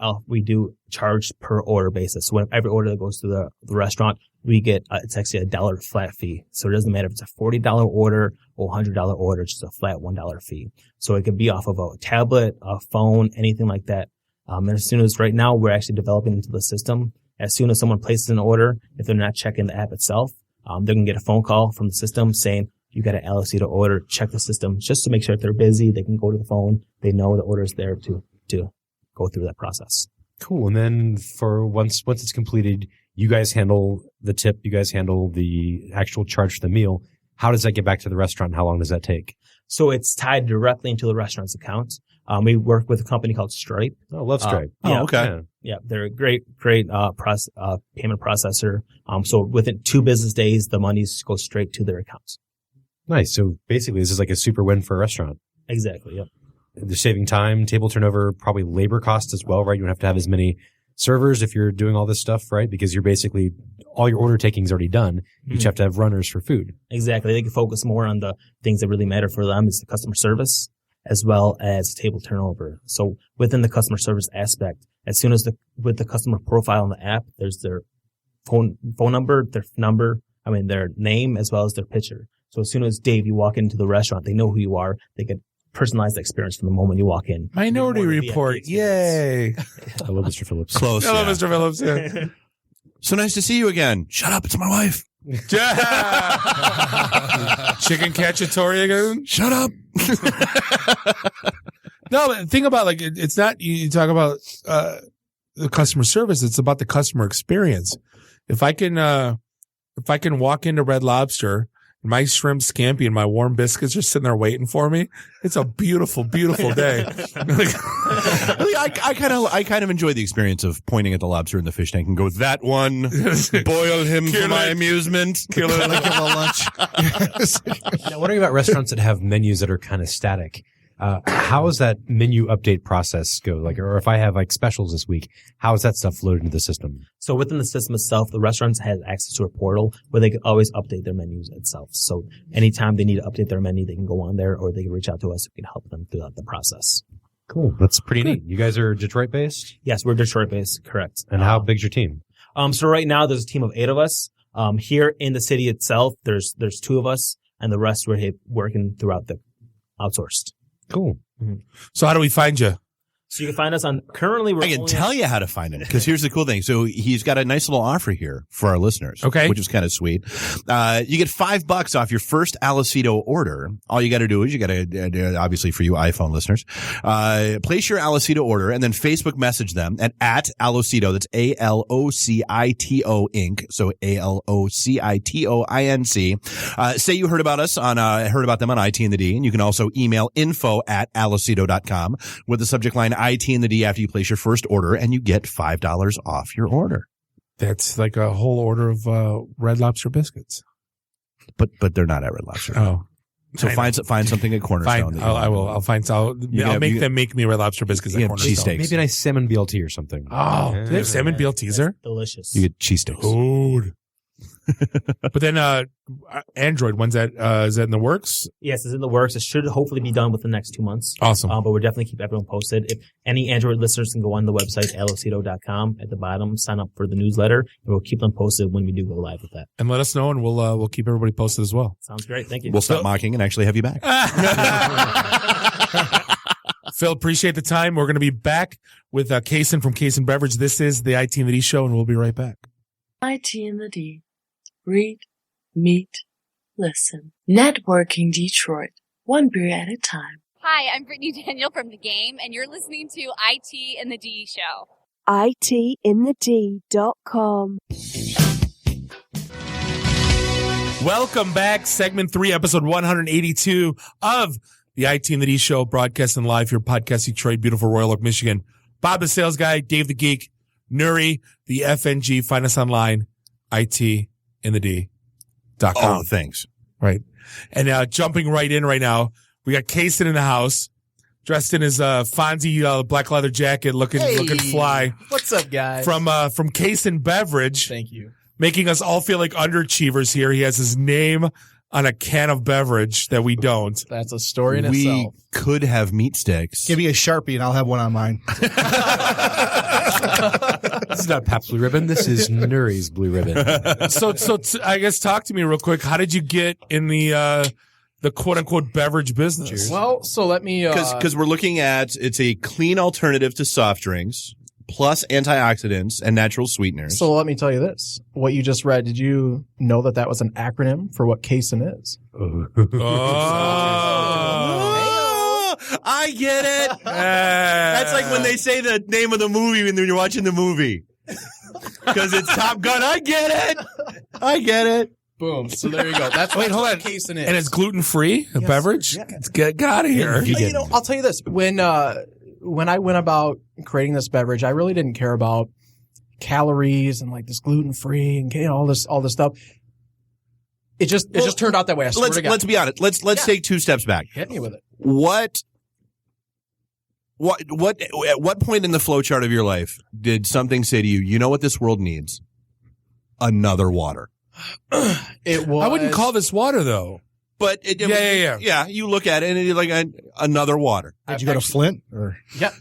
charge per order basis. So when every order that goes to the restaurant, we get, it's actually $1 flat fee. So it doesn't matter if it's a $40 order or $100 order, it's just a flat $1 fee. So it could be off of a tablet, a phone, anything like that. And as soon as right now we're actually developing into the system, as soon as someone places an order, if they're not checking the app itself, they're going to get a phone call from the system saying, you got an Alocito order, check the system just to make sure if they're busy, they can go to the phone. They know the order is there to go through that process. Cool. And then for once it's completed, you guys handle the tip, you guys handle the actual charge for the meal. How does that get back to the restaurant? How long does that take? So it's tied directly into the restaurant's account. We work with a company called Stripe. Oh, love Stripe. Okay. Yeah, they're a great payment processor. So within 2 business days, the monies go straight to their accounts. Nice. So basically, this is like a super win for a restaurant. Exactly. Yep. They're saving time, table turnover, probably labor costs as well, right? You don't have to have as many servers if you're doing all this stuff, right? Because you're basically, all your order taking is already done. You just have to have runners for food. Exactly. They can focus more on the things that really matter for them is the customer service as well as table turnover. So within the customer service aspect, as soon as with the customer profile on the app, there's their phone number, their name as well as their picture. So as soon as Dave, you walk into the restaurant, they know who you are. They can personalize the experience from the moment you walk in. Minority Report. Yay. I love Mr. Phillips. Close. I love Mr. Phillips. Yeah. So nice to see you again. Shut up. It's my wife. Chicken cacciatore again? Shut up. No, but think about like it's not. You talk about the customer service. It's about the customer experience. If I can walk into Red Lobster, and my shrimp scampi and my warm biscuits are sitting there waiting for me, it's a beautiful, beautiful day. I kind of enjoy the experience of pointing at the lobster in the fish tank and go, that one, boil him for my amusement. Kill it, like give him a lunch. Now, wondering about restaurants that have menus that are kind of static. How does that menu update process go? Like, or if I have like specials this week, how is that stuff loaded into the system? So within the system itself, the restaurants has access to a portal where they can always update their menus itself. So anytime they need to update their menu, they can go on there or they can reach out to us. We can help them throughout the process. Cool. That's pretty neat. You guys are Detroit based? Yes, we're Detroit based. Correct. And how big's your team? So right now there's a team of 8 of us. Here in the city itself, there's 2 of us and the rest we're working throughout the outsourced. Cool. Mm-hmm. So how do we find you? So you can find us on currently. I can tell you how to find him because here's the cool thing. So he's got a nice little offer here for our listeners. Okay. Which is kind of sweet. You get $5 off your first Alocito order. All you got to do is you got to, obviously for you iPhone listeners, place your Alocito order and then Facebook message them at Alocito. That's ALOCITO Inc. So ALOCITO INC. Say you heard about us heard about them on ITintheD, and you can also email info@alocito.com with the subject line ITintheD after you place your first order, and you get $5 off your order. That's like a whole order of Red Lobster biscuits. But they're not at Red Lobster. Oh, so find something at Cornerstone. Fine. I will. I'll find. I'll make them make me Red Lobster biscuits at Cornerstone. Maybe a nice salmon BLT or something. Oh, they have salmon BLTs there? Delicious. You get cheesesteaks. Food. But then Android, when's that? Is that in the works? Yes, it's in the works. It should hopefully be done within the next 2 months. Awesome. But we're definitely keep everyone posted. If any Android listeners can go on the website, alocito.com at the bottom, sign up for the newsletter, and we'll keep them posted when we do go live with that. And let us know, and we'll keep everybody posted as well. Sounds great. Thank you. We'll stop mocking and actually have you back. Phil, appreciate the time. We're going to be back with Cason from Cason Beverages. This is the ITintheD show, and we'll be right back. ITintheD. Read, meet, listen. Networking Detroit. One beer at a time. Hi, I'm Brittany Daniel from The Game, and you're listening to IT in the D Show. ITintheD.com. Welcome back. Segment 3, episode 182 of the ITintheD show, broadcasting live here, podcast Detroit, beautiful Royal Oak, Michigan. Bob the sales guy, Dave the geek, Nuri, the FNG. Find us online, ITintheD.com. Oh, thanks. Right. And jumping right in right now, we got Cason in the house, dressed in his Fonzie black leather jacket, looking fly. What's up, guys? From Cason Beverage. Thank you. Making us all feel like underachievers here. He has his name on a can of beverage that we don't. That's a story in we itself. Could have meat sticks. Give me a Sharpie and I'll have one on mine. This is not Pabst Blue Ribbon. This is Nuri's Blue Ribbon. So I guess talk to me real quick. How did you get in the quote unquote beverage business? Well, so let me because we're looking at it's a clean alternative to soft drinks plus antioxidants and natural sweeteners. So let me tell you this. What you just read, did you know that was an acronym for what Cason is? I get it. That's like when they say the name of the movie when you're watching the movie. Because it's Top Gun. I get it. Boom. So there you go. That's what Cason is. And it's gluten-free, a beverage? Yeah. Get out of here. You know, I'll tell you this. When I went about creating this beverage, I really didn't care about calories and like this gluten-free and all this stuff. It just turned out that way. I swear to God. Let's be honest. Let's take 2 steps back. Hit me with it. At what point in the flowchart of your life did something say to you, you know what this world needs? Another water. It was. I wouldn't call this water though. But yeah. You look at it and it's like another water. Did you go to Flint? Or? Yeah.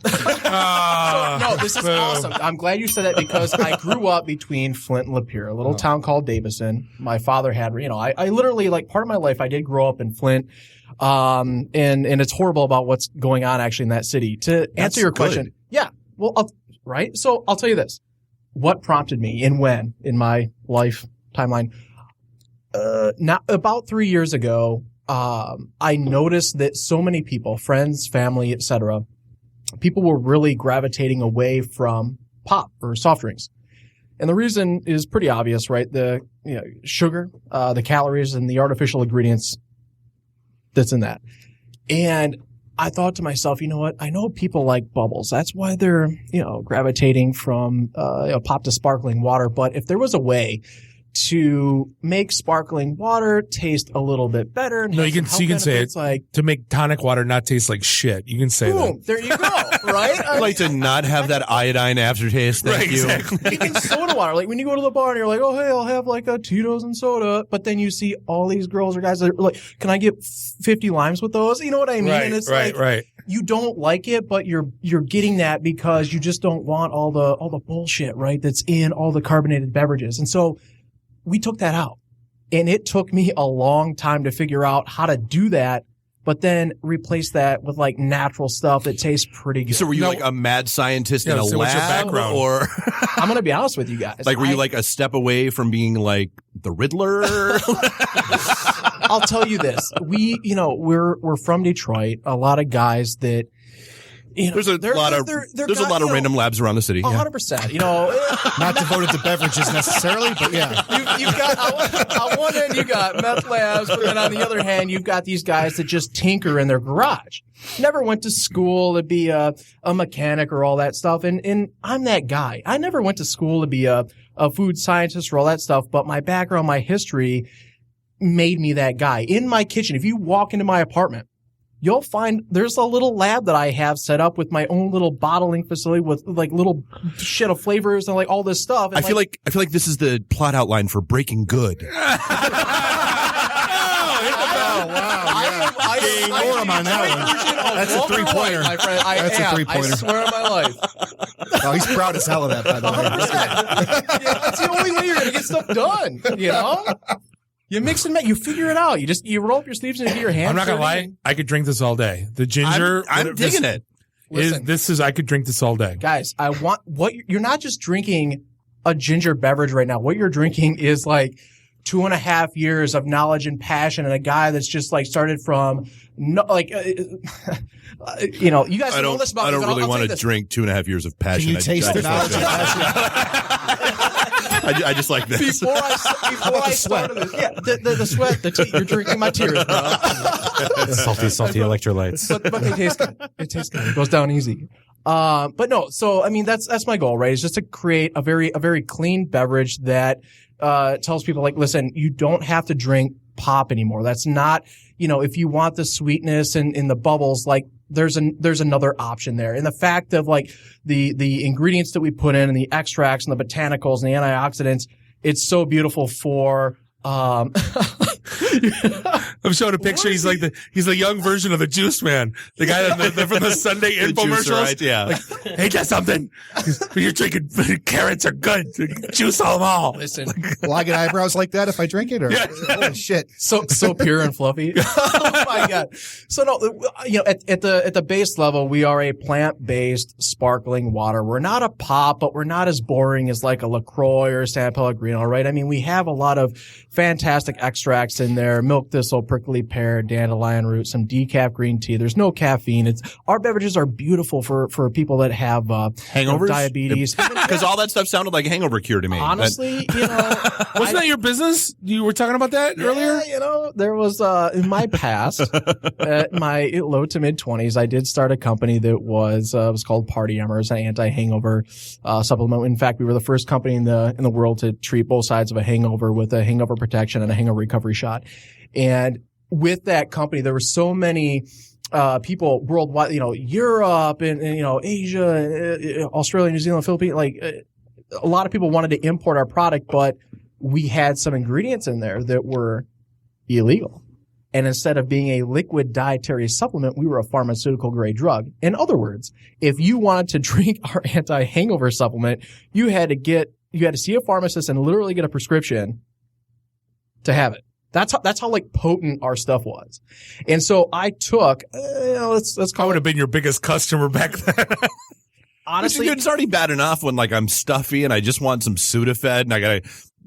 No, this is awesome. I'm glad you said that because I grew up between Flint and Lapeer, a little town called Davison. My father had, I literally like part of my life I did grow up in Flint. And it's horrible about what's going on actually in that city. To answer your question, yeah. Well, right. So I'll tell you this: what prompted me and when in my life timeline. about 3 years ago, I noticed that so many people, friends, family, etc., people were really gravitating away from pop or soft drinks. And the reason is pretty obvious, right? The sugar, the calories, and the artificial ingredients that's in that. And I thought to myself, you know what? I know people like bubbles. That's why they're, gravitating from pop to sparkling water. But if there was a way to make sparkling water taste a little bit better. No, you can say it like to make tonic water not taste like shit. You can say boom, that. There you go. Right? I'd like to not have that iodine aftertaste. Thank you. Exactly. Even soda water. Like when you go to the bar and you're like, oh, hey, I'll have like a Tito's and soda. But then you see all these girls or guys that are like, can I get 50 limes with those? You know what I mean? Right, and it's right. You don't like it, but you're getting that because you just don't want all the bullshit, right? That's in all the carbonated beverages. And so we took that out, and it took me a long time to figure out how to do that, but then replace that with like natural stuff that tastes pretty good. So were you like a mad scientist in a lab? What's your background? Or I'm going to be honest with you guys. Like, were you like a step away from being like the Riddler? I'll tell you this. We're from Detroit. A lot of guys that, there's a lot of random labs around the city. 100%. Not devoted to beverages necessarily, but yeah. You've got on one end you got meth labs, but then on the other hand you've got these guys that just tinker in their garage. Never went to school to be a mechanic or all that stuff, and I'm that guy. I never went to school to be a food scientist or all that stuff, but my background, my history made me that guy. In my kitchen, if you walk into my apartment, you'll find there's a little lab that I have set up with my own little bottling facility with like little shit of flavors and like all this stuff. And I feel like this is the plot outline for Breaking Good. More on that one. That's a 3-pointer. My friend. That's a 3-pointer. I swear on my life. Oh, he's proud as hell of that, by the way. That's the only way you're going to get stuff done, You mix and match. You figure it out. You roll up your sleeves and you get your hands. I'm not gonna lie. I could drink this all day. The ginger. I'm digging it. I could drink this all day. Guys, I want you're not just drinking a ginger beverage right now. What you're drinking is like 2.5 years of knowledge and passion, and a guy that's just like started from you guys know this about me. I don't really want to drink 2.5 years of passion. Can you taste the knowledge and passion? I just like this. Before I started this, the sweat, the tea, you're drinking my tears, bro. Salty electrolytes. But they taste good. It tastes good. It goes down easy. But no, so I mean that's my goal, right? Is just to create a very clean beverage that tells people like, listen, you don't have to drink pop anymore. That's not, if you want the sweetness and the bubbles, like there's another option there. And the fact of like the ingredients that we put in and the extracts and the botanicals and the antioxidants, it's so beautiful for I'm showing a picture. He's the young version of the Juice Man, the guy from the Sunday infomercials. Right? Yeah. Like, hey, get something. You're drinking carrots are good. Juice them all. Listen, will I get eyebrows like that if I drink it? Or holy shit, so pure and fluffy. Oh my god. So no, at the base level, we are a plant-based sparkling water. We're not a pop, but we're not as boring as like a LaCroix or San Pellegrino, right? I mean, we have a lot of fantastic extracts in there: milk thistle, prickly pear, dandelion root, some decaf green tea. There's no caffeine. Our beverages are beautiful for people that have hangovers, diabetes, because all that stuff sounded like a hangover cure to me. Honestly, wasn't that your business? You were talking about that earlier. There was in my past, at my low to mid 20s, I did start a company that was called Party Emmers, an anti-hangover supplement. In fact, we were the first company in the world to treat both sides of a hangover with a hangover protection and a hangover recovery shot. And with that company, there were so many people worldwide, Europe and Asia, Australia, New Zealand, Philippines, a lot of people wanted to import our product, but we had some ingredients in there that were illegal. And instead of being a liquid dietary supplement, we were a pharmaceutical grade drug. In other words, if you wanted to drink our anti-hangover supplement, you had to see a pharmacist and literally get a prescription to have it. That's how like potent our stuff was. And so I took, let's call I would have been your biggest customer back then. Honestly, it's already bad enough when like I'm stuffy and I just want some Sudafed and I gotta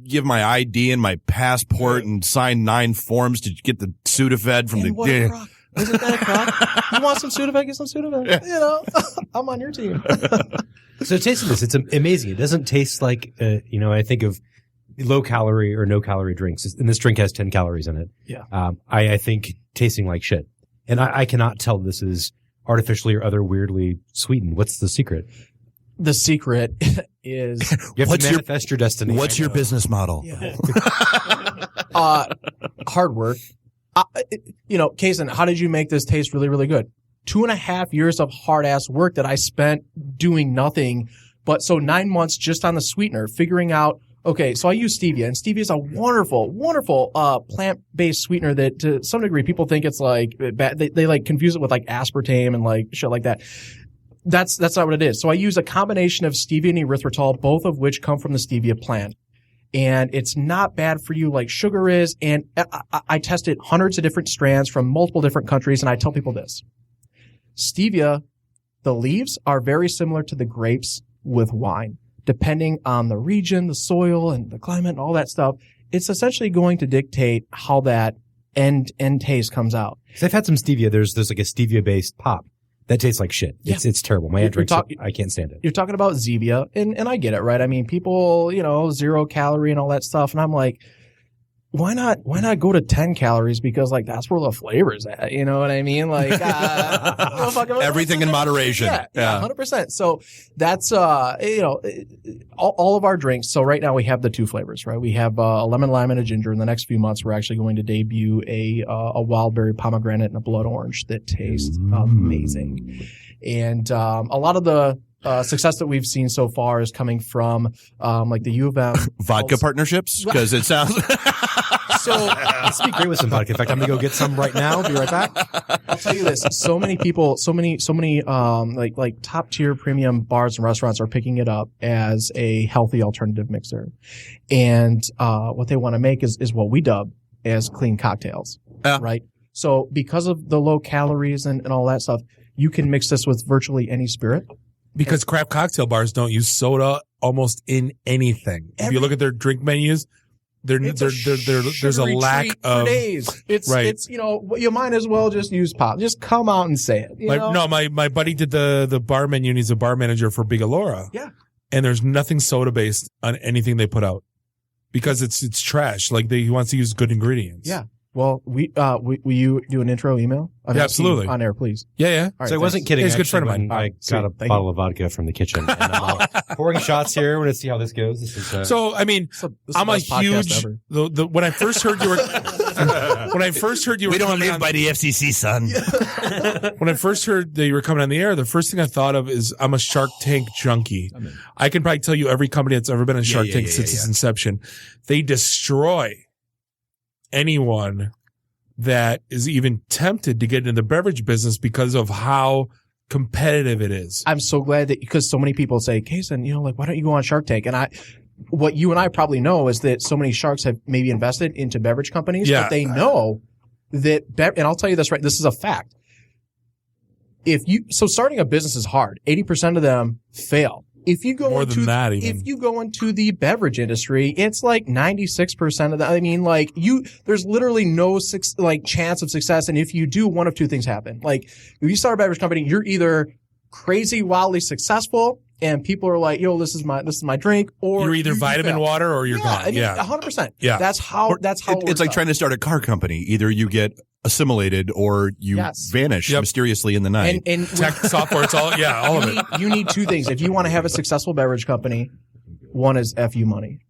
give my ID and my passport and sign 9 forms to get the Sudafed from What a crock. Isn't that a crock? You want some Sudafed? Get some Sudafed. Yeah. You know, I'm on your team. So tasting this, it's amazing. It doesn't taste like, I think of low calorie or no calorie drinks, and this drink has 10 calories in it. Yeah. I think tasting like shit. And I cannot tell this is artificially or other weirdly sweetened. What's the secret? The secret is you have to manifest your destiny. What's your business model? Yeah. Hard work. Cason, how did you make this taste really, really good? 2.5 years of hard ass work that I spent doing nothing. But so 9 months just on the sweetener, figuring out, okay, so I use stevia, and stevia is a wonderful, wonderful, plant-based sweetener that to some degree people think it's like bad. They like confuse it with like aspartame and like shit like that. That's not what it is. So I use a combination of stevia and erythritol, both of which come from the stevia plant. And it's not bad for you like sugar is. And I tested hundreds of different strands from multiple different countries, and I tell people this. Stevia, the leaves are very similar to the grapes with wine. Depending on the region, the soil, and the climate and all that stuff, it's essentially going to dictate how that end taste comes out. Because I've had some stevia. There's like a stevia-based pop. That tastes like shit. Yeah. It's terrible. My aunt drinks it. I can't stand it. You're talking about Zevia, and I get it, right? I mean, people, 0 calorie and all that stuff, and I'm like, why not go to 10 calories? Because like that's where the flavor's at. You know what I mean? Like everything in moderation. Yeah, 100%. So that's all of our drinks. So right now we have the 2 flavors, right? We have a lemon lime and a ginger. In the next few months, we're actually going to debut a wild berry pomegranate and a blood orange that taste amazing. And a lot of the success that we've seen so far is coming from like the U of M vodka partnerships, because it sounds. So this would be great with some vodka. In fact, I'm gonna go get some right now. Be right back. I'll tell you this: so many people, so many like top tier premium bars and restaurants are picking it up as a healthy alternative mixer, and what they want to make is what we dub as clean cocktails, right? So because of the low calories and all that stuff, you can mix this with virtually any spirit. Because craft cocktail bars don't use soda almost in anything. If you look at their drink menus, there's a lack of days. It's you might as well just use pop. Just come out and say it. My buddy did the bar menu, and he's a bar manager for Big Alora. Yeah. And there's nothing soda based on anything they put out because it's trash. Like he wants to use good ingredients. Yeah. Well, will you do an intro email? Yeah, absolutely. On air, please. Yeah. Right, so I wasn't kidding. He's a good friend of mine. I got a bottle of vodka from the kitchen. And I'm pouring shots here. We're going to see how this goes. This is, so, I mean, I'm a huge, when I first heard you were, we don't live by the FCC, son. When I first heard that you were coming on the air, the first thing I thought of is I'm a Shark Tank junkie. I can probably tell you every company that's ever been in Shark Tank since its inception. They destroy anyone that is even tempted to get into the beverage business because of how competitive it is. I'm so glad that because so many people say, Cason, why don't you go on Shark Tank? And what you and I probably know is that so many sharks have maybe invested into beverage companies, but they know that, and I'll tell you this, right? This is a fact. So starting a business is hard. 80% of them fail. If you go if you go into the beverage industry, it's like 96% of that. I mean, like there's literally no chance of success. And if you do, one of two things happen. Like if you start a beverage company, you're either crazy, wildly successful, and people are like, "Yo, this is my drink," or you're either vitamin water or you're gone. I mean, 100%. Yeah, that's how. It's like trying to start a car company. Either you get assimilated or you vanish mysteriously in the night. And tech software, it's all of it. You need 2 things if you want to have a successful beverage company. One is FU money.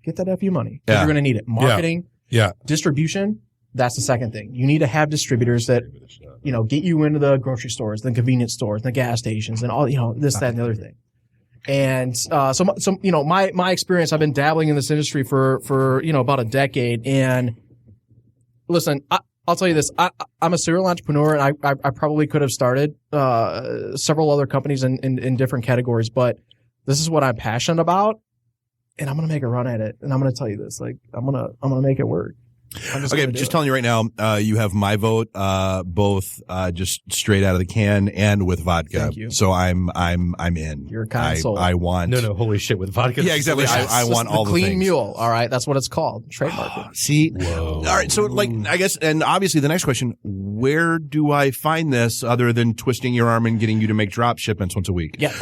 Get that FU money. You're going to need it. Marketing, distribution. That's the second thing. You need to have distributors that, get you into the grocery stores, the convenience stores, the gas stations, and all, this, that, and the other thing. And so my experience, I've been dabbling in this industry for about a decade. And listen, I'll tell you this. I'm a serial entrepreneur, and I probably could have started several other companies in different categories, but this is what I'm passionate about, and I'm gonna make a run at it. And I'm gonna tell you this, like I'm gonna make it work. Okay, just telling you right now, you have my vote, both just straight out of the can and with vodka. Thank you. So I'm in. You're a kind soul. I want. No, holy shit, with vodka. Yeah, exactly. I want all the clean things. mule. All right, that's what it's called. Trademark it. See, all right. So, like, I guess, and obviously, the next question: where do I find this other than twisting your arm and getting you to make drop shipments once a week? Yes.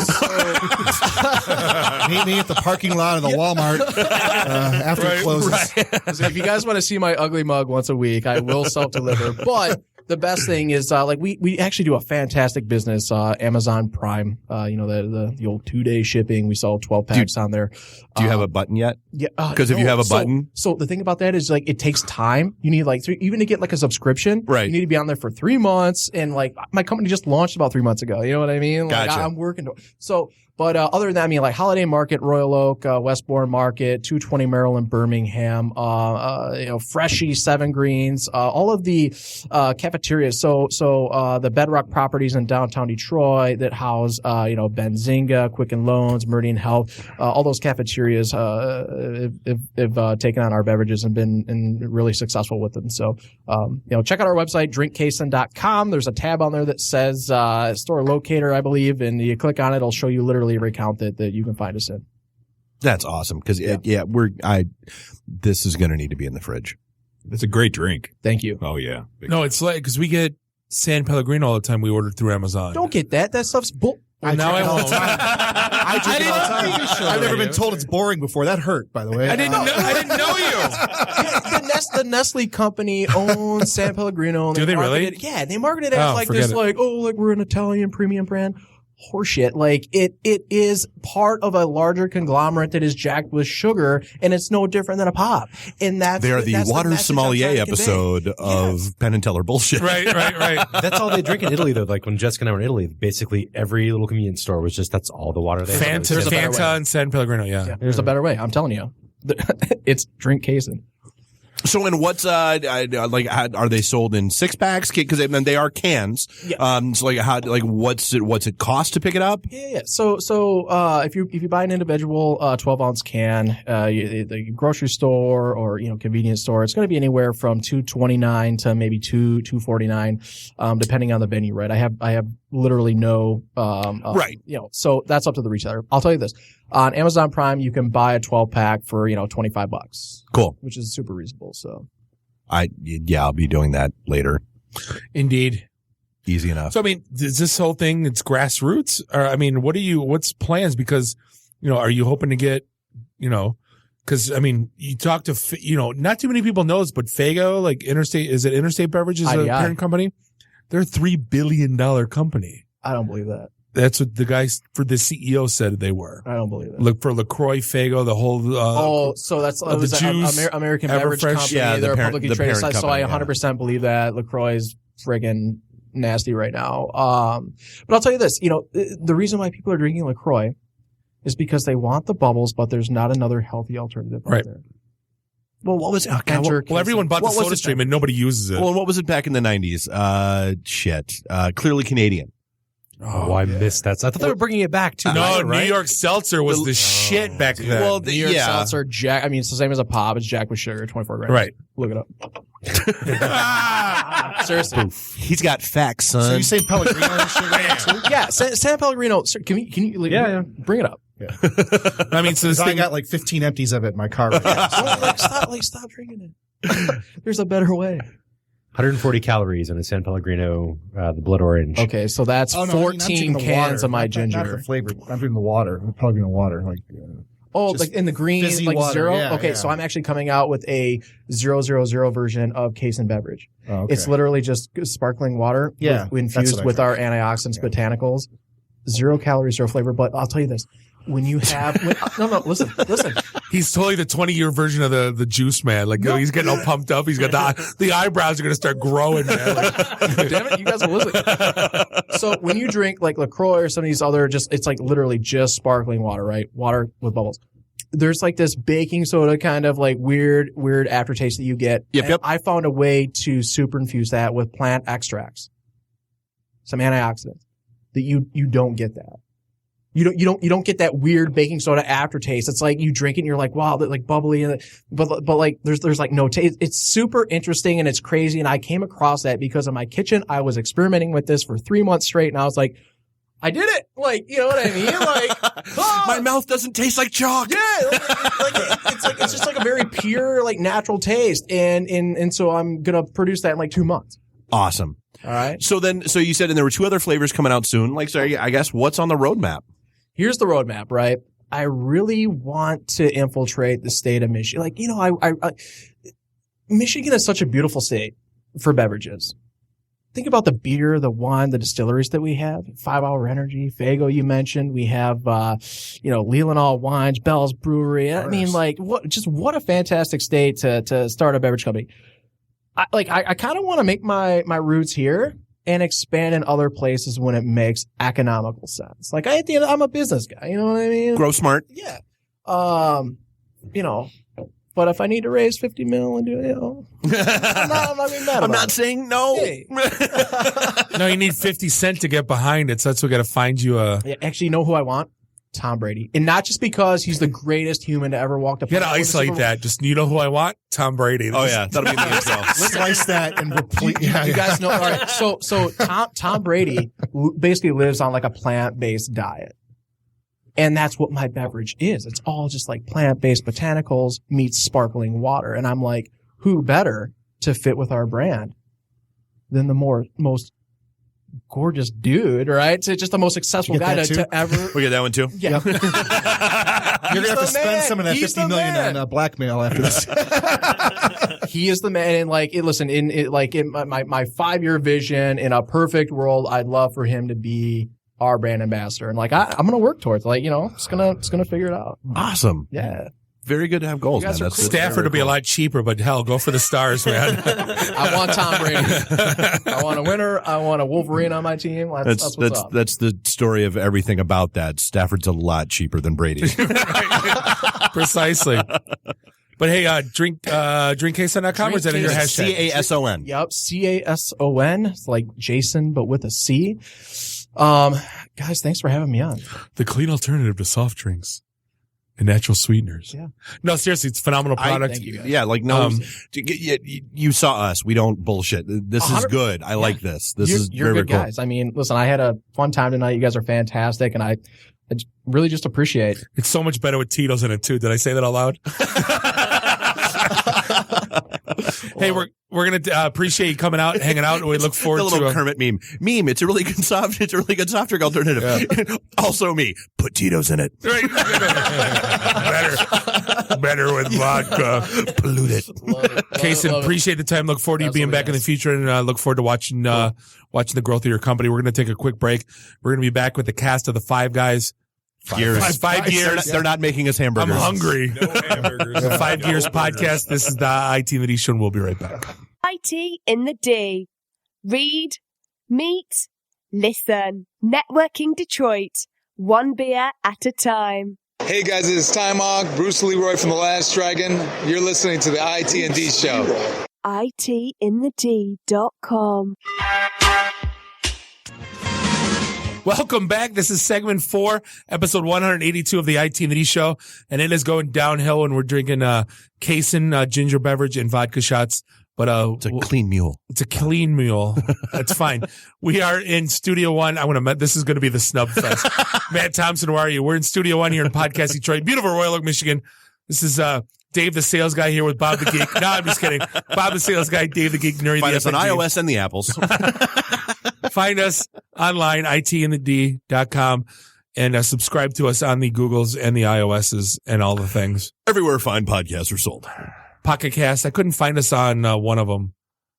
Meet me at the parking lot of the Walmart after it closes. Right. So if you guys want to see my ugly mug once a week, I will self-deliver. But the best thing is, we actually do a fantastic business, Amazon Prime. The old 2-day shipping. We sell 12 packs on there. Do you have a button yet? Yeah. Because if you have a button. So the thing about that is, like, it takes time. You need, like, even to get, like, a subscription. Right. You need to be on there for 3 months. And, like, my company just launched about 3 months ago. You know what I mean? Like, Gotcha. I'm working. But other than that, I mean, like Holiday Market, Royal Oak, Westbourne Market, 220 Maryland, Birmingham, Freshie, Seven Greens, all of the cafeterias. So the Bedrock properties in downtown Detroit that house, Benzinga, Quicken Loans, Meridian Health, all those cafeterias have taken on our beverages and been really successful with them. So, check out our website, drinkcason.com. There's a tab on there that says store locator, I believe, and you click on it, it'll show you literally every account that you can find us in. That's awesome because this is going to need to be in the fridge. It's a great drink. Thank you. Oh yeah. No, it's like because we get San Pellegrino all the time. We order through Amazon. Don't get that. That stuff's bull. Well, now I won't. I drink it all the time. I've never been told it's boring before. That hurt, by the way. I didn't know you. The Nestle company owns San Pellegrino. Do they really? Yeah, they market it as we're an Italian premium brand. Horseshit. Like it is part of a larger conglomerate that is jacked with sugar, and it's no different than a pop. And they're the water sommelier episode of Penn and Teller bullshit. Right. That's all they drink in Italy, though. Like when Jessica and I were in Italy, basically every little convenience store was that's all the water they have. Fanta and San Pellegrino. Yeah. There's a better way. I'm telling you, it's drink Cason. So, and what's are they sold in 6-packs? Because they are cans. Yeah. So, what's it cost to pick it up? Yeah. So if you buy an individual 12-ounce can, the grocery store or convenience store, it's going to be anywhere from $2.29 to maybe $2.49, depending on the venue. Right. I have literally no right. So that's up to the retailer. I'll tell you this. On Amazon Prime, you can buy a 12-pack for $25. Cool. Which is super reasonable. So, I'll be doing that later. Indeed. Easy enough. So, I mean, is this whole thing, it's grassroots? Or, I mean, what's plans? Because, are you hoping to get, because, I mean, you talk to, not too many people know this, but Faygo, like Interstate Beverages, a parent company? They're a $3 billion company. I don't believe that. That's what the guys for the CEO said they were. I don't believe it. Look for LaCroix, Faygo, the whole. So that's the juice, American Beverage Company. Yeah, they're publicly traded. Company, so I 100% believe that LaCroix is friggin' nasty right now. But I'll tell you this. The reason why people are drinking LaCroix is because they want the bubbles, but there's not another healthy alternative out there. Well, what was it? Well, everyone bought the Soda Stream and nobody uses it. Well, and what was it back in the 90s? Clearly Canadian. Oh, I missed that. I thought they were bringing it back too. No, New York Seltzer was the shit back then. Well, New York Seltzer, Jack. I mean, it's the same as a pop. It's Jack with sugar, 24 grams. Right. Look it up. Seriously, he's got facts, son. So you say Pellegrino and sugar too? Yeah, San Pellegrino. Sir, can you bring it up? Yeah. I mean, so this thing I got like 15 empties of it in my car right now. Stop drinking it. There's a better way. 140 calories in a San Pellegrino, the blood orange. Okay, so that's 14 cans of my ginger. Not for flavor. I'm drinking the water. The Pellegrino water. Like in the green, like water. zero? Yeah, okay, so I'm actually coming out with a 000 version of Cason beverage. Oh, okay. It's literally just sparkling water infused with our antioxidants, botanicals. 0 calories, 0 flavor. But I'll tell you this. When you have listen. He's totally the 20-year version of the juice man. Like he's getting all pumped up. He's got the eyebrows are going to start growing, man. Damn it, you guys will listen. So when you drink like LaCroix or some of these other it's like literally just sparkling water, right? Water with bubbles. There's like this baking soda kind of like weird aftertaste that you get. Yep. I found a way to super infuse that with plant extracts. Some antioxidants that you don't get that. You don't get that weird baking soda aftertaste. It's like you drink it and you're like, wow, like bubbly, but like there's like no taste. It's super interesting and it's crazy. And I came across that because in my kitchen, I was experimenting with this for 3 months straight, and I was like, I did it. Like, you know what I mean? Like, my mouth doesn't taste like chalk. Yeah, it's just like a very pure, like natural taste, and so I'm gonna produce that in like 2 months. Awesome. All right. So you said, and there were 2 other flavors coming out soon. Like, so I guess what's on the roadmap? Here's the roadmap, right? I really want to infiltrate the state of Michigan. Like, you know, I Michigan is such a beautiful state for beverages. Think about the beer, the wine, the distilleries that we have. 5 Hour Energy, Fago, you mentioned. We have, Leland All Wines, Bell's Brewery. I mean, like, what a fantastic state to start a beverage company. I kind of want to make my roots here and expand in other places when it makes economical sense. Like, at the end, I'm a business guy. You know what I mean? Grow smart. Yeah. But if I need to raise $50 million and do it, I'm not being mad about it. I'm not saying no. Hey. No, you need 50 Cent to get behind it. So that's what we got to find you a. Yeah, actually, you know who I want? Tom Brady. And not just because he's the greatest human to ever walk the planet. You got to isolate that. Just, you know who I want? Tom Brady. Oh, yeah. That'll be the intro. Slice that and replete. You guys know. All right. So Tom Brady basically lives on like a plant-based diet. And that's what my beverage is. It's all just like plant-based botanicals meets sparkling water. And I'm like, who better to fit with our brand than the most gorgeous dude, right? So just the most successful guy to ever. We get that one too? Yeah. You're going to have to spend some of that $50 million on blackmail after this. He is the man. And like, listen, in my 5-year vision, in a perfect world, I'd love for him to be our brand ambassador. And like, I'm going to work towards, like, it's going to figure it out. Awesome. Yeah. Very good to have goals, man. That's Stafford will be a lot cheaper, but hell, go for the Stars, man. I want Tom Brady. I want a winner. I want a Wolverine on my team. That's what's up. That's the story of everything about that. Stafford's a lot cheaper than Brady. Precisely. But hey, drinkcason.com, or is that in your hashtag? CASON. Yep, CASON. It's like Jason, but with a C. Guys, thanks for having me on. The clean alternative to soft drinks and natural sweeteners. Yeah. No, seriously, it's a phenomenal product. Thank you guys. Yeah, like you saw us. We don't bullshit. This is good. I like this. You're very good cool. guys. I mean, listen, I had a fun time tonight. You guys are fantastic, and I really just appreciate it. It's so much better with Tito's in it too. Did I say that out loud? Hey, we're gonna appreciate you coming out, hanging out, and we look forward to the little Kermit meme. It's a really good soft drink alternative. Yeah. Also me. Put Tito's in it. Right. better with vodka. Pollute it. Cason, appreciate the time. Look forward to you being back in the future, and look forward to watching the growth of your company. We're gonna take a quick break. We're gonna be back with the cast of the Five Guys. 5 years. They're not making us hamburgers. I'm hungry. No hamburgers. The 5 Gears podcast. This is the ITintheD show, and we'll be right back. IT in the D. Read, meet, listen. Networking Detroit. One beer at a time. Hey guys, it's Time Hawk, Bruce Leroy from The Last Dragon. You're listening to the ITintheD show. ITintheD.com. Welcome back. This is segment 4, episode 182 of the ITintheD show, and it is going downhill when we're drinking Cason ginger beverage and vodka shots. But it's a clean mule. It's a clean mule. That's fine. We are in Studio One. This is going to be the snub fest. Matt Thompson, where are you? We're in Studio One here in Podcast Detroit, beautiful Royal Oak, Michigan. This is Dave, the sales guy, here with Bob the Geek. No, I'm just kidding. Bob the sales guy, Dave the Geek, Nerdy. Find us on iOS and the Apples. Find us online, ITintheD.com, and subscribe to us on the Googles and the iOSs and all the things. Everywhere fine podcasts are sold. Pocket Cast. I couldn't find us on one of them.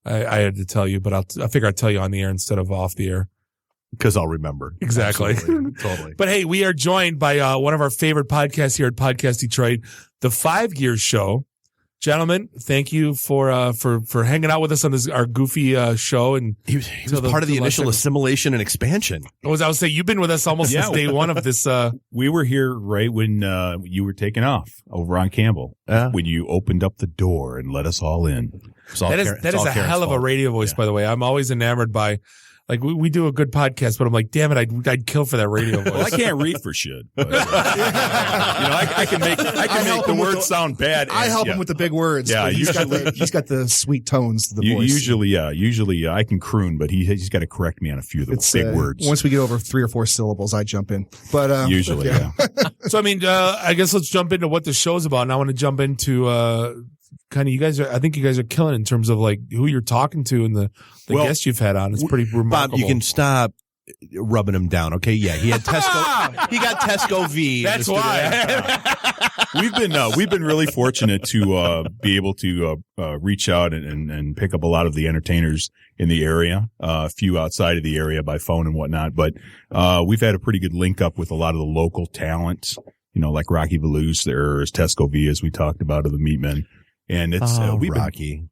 I had to tell you, but I figure I'll tell you on the air instead of off the air. Because I'll remember. Exactly. Totally. But hey, we are joined by one of our favorite podcasts here at Podcast Detroit, the 5 Gears Show. Gentlemen, thank you for hanging out with us on this our goofy show, and he was part of the initial assimilation and expansion. I would say you've been with us almost since day one of this. We were here right when you were taking off over on Campbell when you opened up the door and let us all in. That is a hell of a radio voice, by the way. I'm always enamored by Like we do a good podcast, but I'm like, damn it, I'd kill for that radio voice. Well, I can't read for shit. But, I can make the words sound bad. I help him with the big words. Yeah, he's got the sweet tones to the voice. Usually I can croon, but he's got to correct me on a few of the big words. Once we get over 3 or 4 syllables, I jump in. But usually, yeah. So I mean, I guess let's jump into what the show's about. And I want to jump into kind of I think you guys are killing in terms of like who you're talking to and the guests you've had on. It's pretty remarkable. Bob, you can stop rubbing him down. Okay. Yeah. He had Tesco. He got Tesco V. That's why. We've been really fortunate to be able to reach out and pick up a lot of the entertainers in the area, a few outside of the area by phone and whatnot. But we've had a pretty good link up with a lot of the local talent, like Rocky Valoose. There's Tesco V, as we talked about, of the Meatmen. And it's Rocky.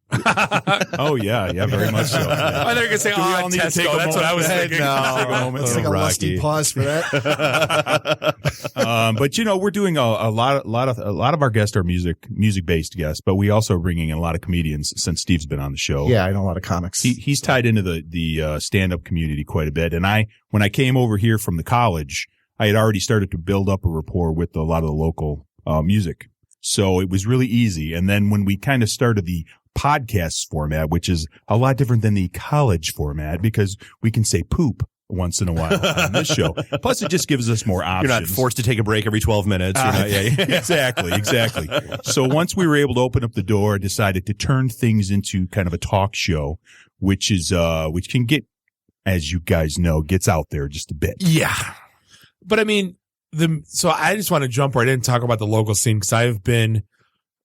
Oh yeah, very much so. Yeah. I thought you were gonna say, Tesco. That's what I was thinking. No, it's like a lusty pause for that. But we're doing a lot of our guests are music based guests, but we also are bringing in a lot of comedians since Steve's been on the show. Yeah, I know a lot of comics. He's tied into the stand up community quite a bit. And when I came over here from the college, I had already started to build up a rapport with a lot of the local music. So it was really easy. And then when we kind of started the podcast format, which is a lot different than the college format because we can say poop once in a while on this show. Plus, it just gives us more options. You're not forced to take a break every 12 minutes. Exactly. So once we were able to open up the door, I decided to turn things into kind of a talk show, which can get, as you guys know, gets out there just a bit. Yeah. But I mean, so I just want to jump right in and talk about the local scene because I've been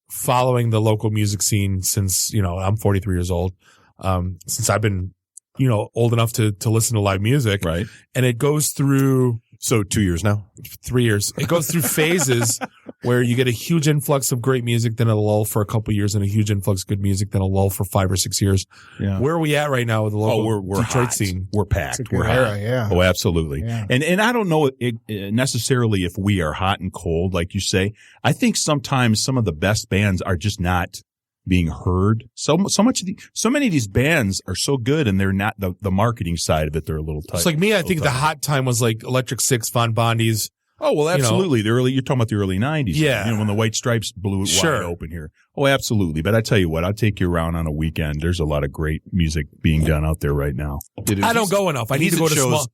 following the local music scene since, I'm 43 years old. Since I've been, old enough to listen to live music. Right. And it goes through. So 2 years now? 3 years. It goes through phases where you get a huge influx of great music, then a lull for a couple of years, and a huge influx of good music, then a lull for 5 or 6 years. Yeah. Where are we at right now with the local we're Detroit hot. scene? We're packed. We're hot. Yeah. Oh, absolutely. Yeah. And I don't know necessarily if we are hot and cold, like you say. I think sometimes some of the best bands are just not being heard. So many of these bands are so good, and they're not the marketing side of it. They're a little tight. It's like me. I think the hot time was like Electric Six, Von Bondi's. Oh well, absolutely. You're talking about the early '90s. Yeah, when the White Stripes blew it wide open here. Oh, absolutely. But I tell you what, I'll take you around on a weekend. There's a lot of great music being done out there right now. I don't go enough. I need to go to small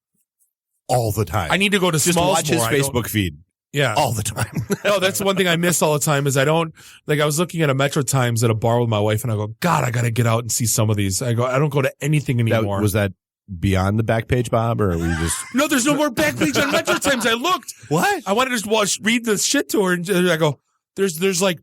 all the time. I need to go to just Smalls watch his more. Facebook feed. Yeah. All the time. No, that's one thing I miss all the time is I was looking at a Metro Times at a bar with my wife and I go, God, I got to get out and see some of these. I don't go to anything anymore. Was that beyond the back page, Bob, or are we just? No, there's no more back page on Metro Times. I looked. What? I wanted to just read the shit to her and I go, there's like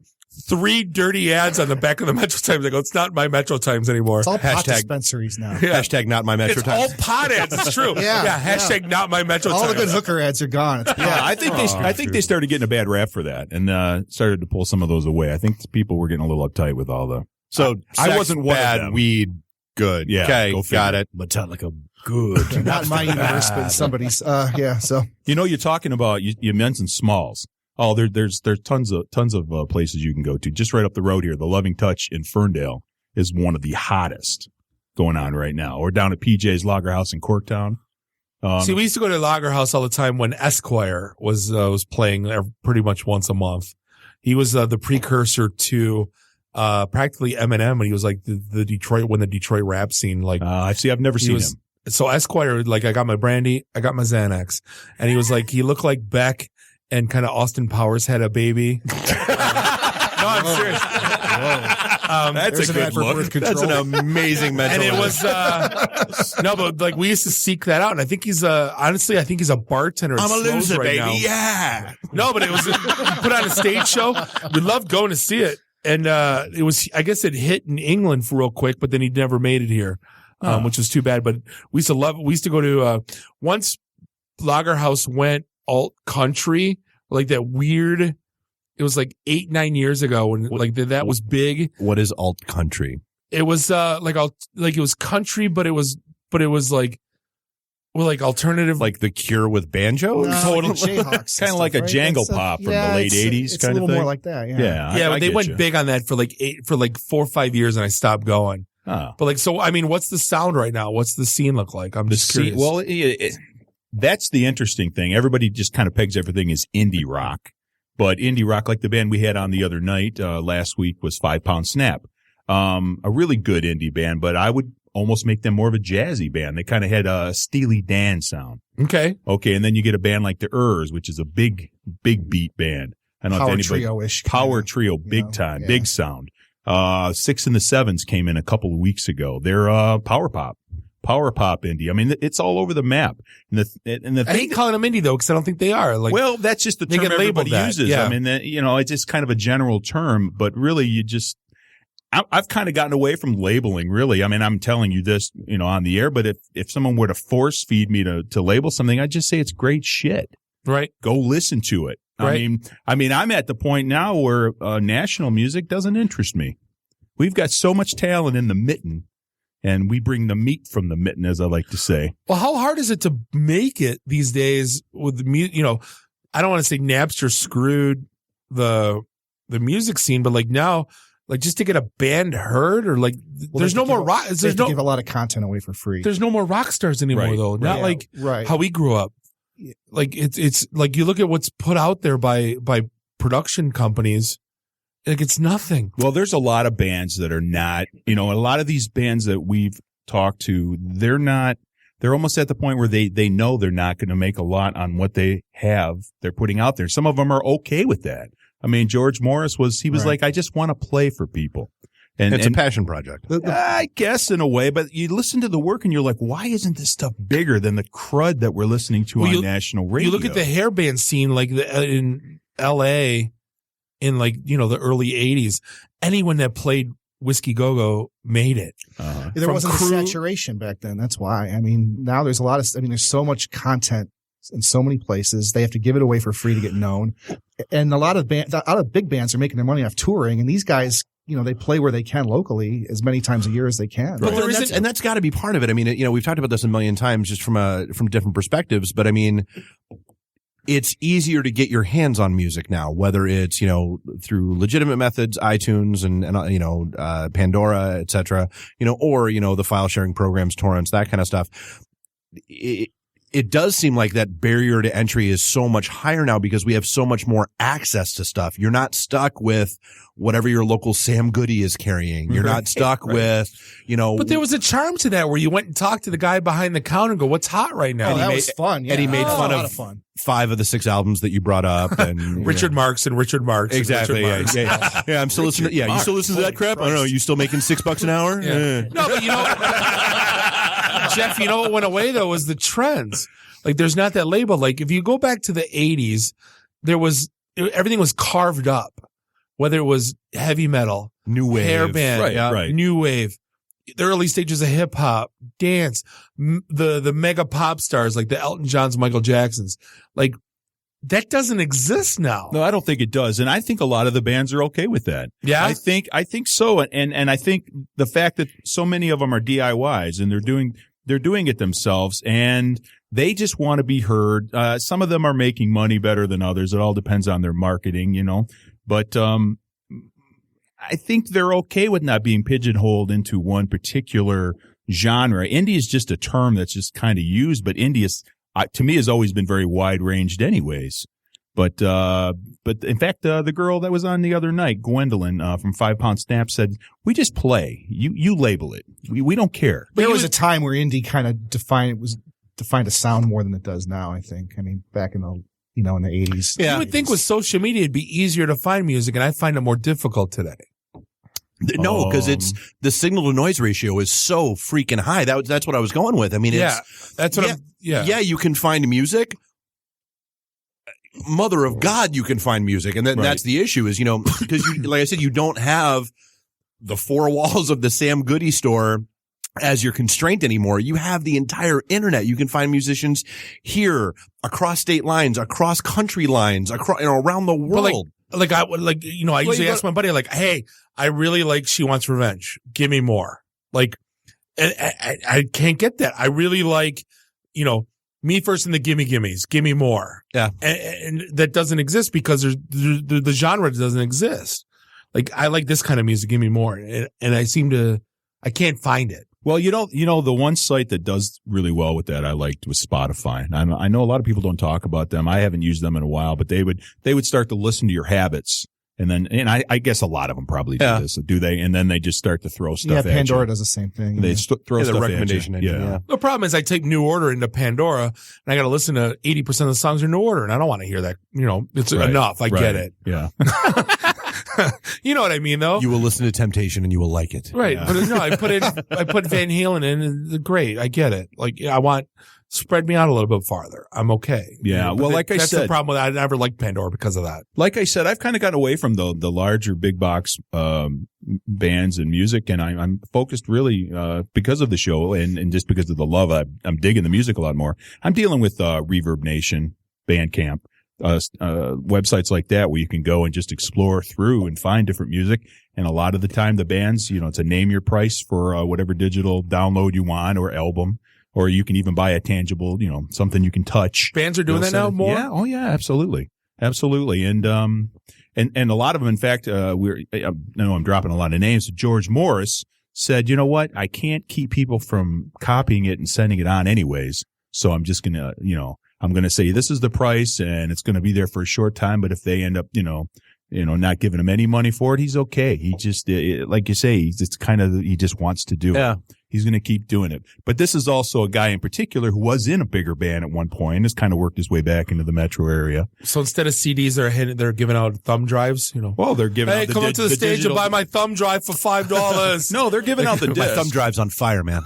3 dirty ads on the back of the Metro Times. I go, it's not my Metro Times anymore. It's all pot dispensaries now. Yeah. Hashtag not my Metro Times. It's all pot ads. It's true. Hashtag not my Metro Times. All the good hooker ads are gone. I think they started getting a bad rap for that and started to pull some of those away. I think people were getting a little uptight with all the. So I wasn't bad. Weed good. Yeah. Okay. Got it. Metallica good. Not my universe, but somebody's. So you're talking about you mentioned Smalls. Oh, there's tons of places you can go to. Just right up the road here, the Loving Touch in Ferndale is one of the hottest going on right now. Or down at PJ's Lager House in Corktown. See, we used to go to Lager House all the time when Esquire was playing pretty much once a month. He was the precursor to practically Eminem, and he was like the Detroit rap scene. Like, I've never seen him. So Esquire, like, I got my brandy, I got my Xanax, and he was like, he looked like Beck. And kind of Austin Powers had a baby. No, I'm serious. That's a good look. That's an amazing mental. And it was no, but like we used to seek that out. And I think he's honestly, I think he's a bartender. I'm a loser, baby. Now. Yeah. No, but it was put on a stage show. We loved going to see it, and it was. I guess it hit in England for real quick, but then he never made it here, which was too bad. But we used to love. We used to go to once Lager House went alt country, like that weird. It was like 8-9 years ago when like that was big. What is alt country? It was like it was country, but it was like alternative, like The Cure with banjo. Total Jayhawks, kind of like a Jangle Pop from the late '80s. It's kind a little of thing. More like that. Yeah. They went big on that for like 4 or 5 years, and I stopped going. But like, so I mean, what's the sound right now? What's the scene look like? I'm just curious. Well, that's the interesting thing. Everybody just kind of pegs everything as indie rock, but indie rock, like the band we had on the other night, last week, was 5 Pound Snap. A really good indie band, but I would almost make them more of a jazzy band. They kind of had a Steely Dan sound. Okay. And then you get a band like the Urs, which is a big beat band. I don't know if anybody. Trio-ish. Power trio, big time, big sound. 6 and the Sevens came in a couple of weeks ago. They're power pop indie. I mean, it's all over the map. And the I hate calling them indie though, because I don't think they are. Like, well, that's just the term everybody uses. Yeah. I mean, it's just kind of a general term, but really, I've kind of gotten away from labeling. Really, I mean, I'm telling you this, on the air. But if someone were to force feed me to label something, I'd just say it's great shit. Right. Go listen to it. Right. I mean, I'm at the point now where national music doesn't interest me. We've got so much talent in the mitten, and we bring the meat from the mitten, as I like to say. Well, how hard is it to make it these days with the music? I don't want to say Napster screwed the music scene, but like now, like just to get a band heard, or like there's no more rock. There's no give a lot of content away for free. There's no more rock stars anymore, though. Not like how we grew up. Like it's like you look at what's put out there by production companies, like it's nothing. Well, there's a lot of bands that are not, a lot of these bands that we've talked to, they're almost at the point where they know they're not going to make a lot on what they're putting out there. Some of them are okay with that. I mean, George Morris was like, I just want to play for people. And it's a passion project. I guess in a way, but you listen to the work and you're like, why isn't this stuff bigger than the crud that we're listening to on national radio? You look at the hair band scene, like in LA in like, the early 80s, anyone that played Whiskey Go-Go made it. There wasn't a saturation back then. That's why. I mean, now there's there's so much content in so many places. They have to give it away for free to get known. And a lot of big bands are making their money off touring, and these guys, they play where they can locally as many times a year as they can. But that's got to be part of it. I mean, we've talked about this a million times just from different perspectives, but I mean, it's easier to get your hands on music now, whether it's, through legitimate methods, iTunes and Pandora, et cetera, or, the file sharing programs, torrents, that kind of stuff. It does seem like that barrier to entry is so much higher now because we have so much more access to stuff. You're not stuck with whatever your local Sam Goody is carrying. You're not stuck with, But there was a charm to that where you went and talked to the guy behind the counter and go, what's hot right now? That was fun. Yeah. And he made fun of 5 of the 6 albums that you brought up. And Richard Marx. Exactly. Yeah. I'm still listening. Yeah. You still listen to that crap? I don't know. You still making $6 an hour? Yeah. No, but Jeff, what went away though was the trends. Like there's not that label. Like if you go back to the 80s, everything was carved up. Whether it was heavy metal, new wave, hair band, new wave, the early stages of hip hop, dance, the mega pop stars like the Elton Johns, Michael Jacksons, like that doesn't exist now. No, I don't think it does, and I think a lot of the bands are okay with that. Yeah, I think so, and I think the fact that so many of them are DIYs and they're doing it themselves and they just want to be heard. Some of them are making money better than others. It all depends on their marketing, But I think they're okay with not being pigeonholed into one particular genre. Indie is just a term that's just kind of used, but indie is, to me, has always been very wide ranged, anyways. But in fact, the girl that was on the other night, Gwendolyn from 5 Pound Snap, said, "We just play. You label it. We don't care." But there was a time where indie kind of defined a sound more than it does now. I think. I mean, back in the in the 80s. Yeah. You would think with social media it'd be easier to find music, and I find it more difficult today. No, because it's the signal to noise ratio is so freaking high. That's what I was going with. I mean, you can find music. Mother of God, you can find music, and that's the issue. Is because like I said, you don't have the 4 walls of the Sam Goody store as your constraint anymore. You have the entire internet. You can find musicians here, across state lines, across country lines, across around the world. But I usually ask my buddy, like, "Hey, I really like She Wants Revenge. Give me more." Like, I can't get that. I really like, Me First and the Gimme Gimmes. Give me more. Yeah, and that doesn't exist because the genre doesn't exist. Like, I like this kind of music. Give me more. And I seem to I can't find it. Well, the one site that does really well with that I liked was Spotify. And I know a lot of people don't talk about them. I haven't used them in a while, but they would start to listen to your habits. And I guess a lot of them probably do this, do they? And then they just start to throw stuff at you. Yeah, Pandora does the same thing. They throw stuff recommendation at you. engine, The problem is I take New Order into Pandora and I got to listen to 80% of the songs in New Order, and I don't want to hear that. It's enough. I get it. Yeah. You know what I mean, though? You will listen to Temptation and you will like it. Right. Yeah. But no, I put Van Halen in, and it's great. I get it. Like, I want, spread me out a little bit farther. I'm okay. Yeah. Well, like I said, that's the problem with I never liked Pandora because of that. Like I said, I've kind of gotten away from the larger big box, bands and music, and I'm focused really, because of the show and just because of the love. I'm digging the music a lot more. I'm dealing with, Reverb Nation, Bandcamp, websites like that where you can go and just explore through and find different music. And a lot of the time the bands, it's a name your price for whatever digital download you want or album, or you can even buy a tangible, something you can touch. Bands are doing that now more? Yeah. Oh yeah, absolutely. Absolutely. And a lot of them, in fact, I know I'm dropping a lot of names. George Morris said, you know what? I can't keep people from copying it and sending it on anyways. So I'm just going to, I'm going to say this is the price and it's going to be there for a short time. But if they end up, not giving him any money for it, he's okay. He just, like you say, he just wants to do it. He's going to keep doing it. But this is also a guy in particular who was in a bigger band at one point, has kind of worked his way back into the metro area. So instead of CDs, they're giving out thumb drives, Well, they're giving out come up to the stage and buy my thumb drive for $5. No, they're giving out the disc. My thumb drive's on fire, man.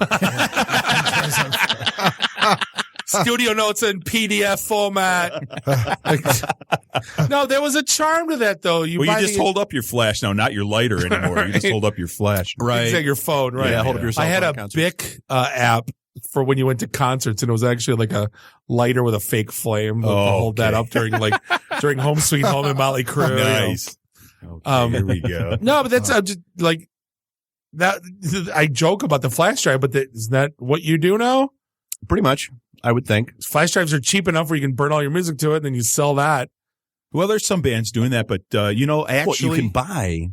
Studio notes in PDF format. No, there was a charm to that, though. You just hold up your flash now, not your lighter anymore. Right. You just hold up your flash. Right. Exactly, your phone, right? Yeah, hold up your cell I had phone a Bic app for when you went to concerts, and it was actually like a lighter with a fake flame. Hold that up during Home Sweet Home and Motley Crue. Nice. Okay, here we go. No, but that's just like that. I joke about the flash drive, but isn't that what you do now? Pretty much. I would think flash drives are cheap enough where you can burn all your music to it, and then you sell that. Well, there's some bands doing that, but actually, you can buy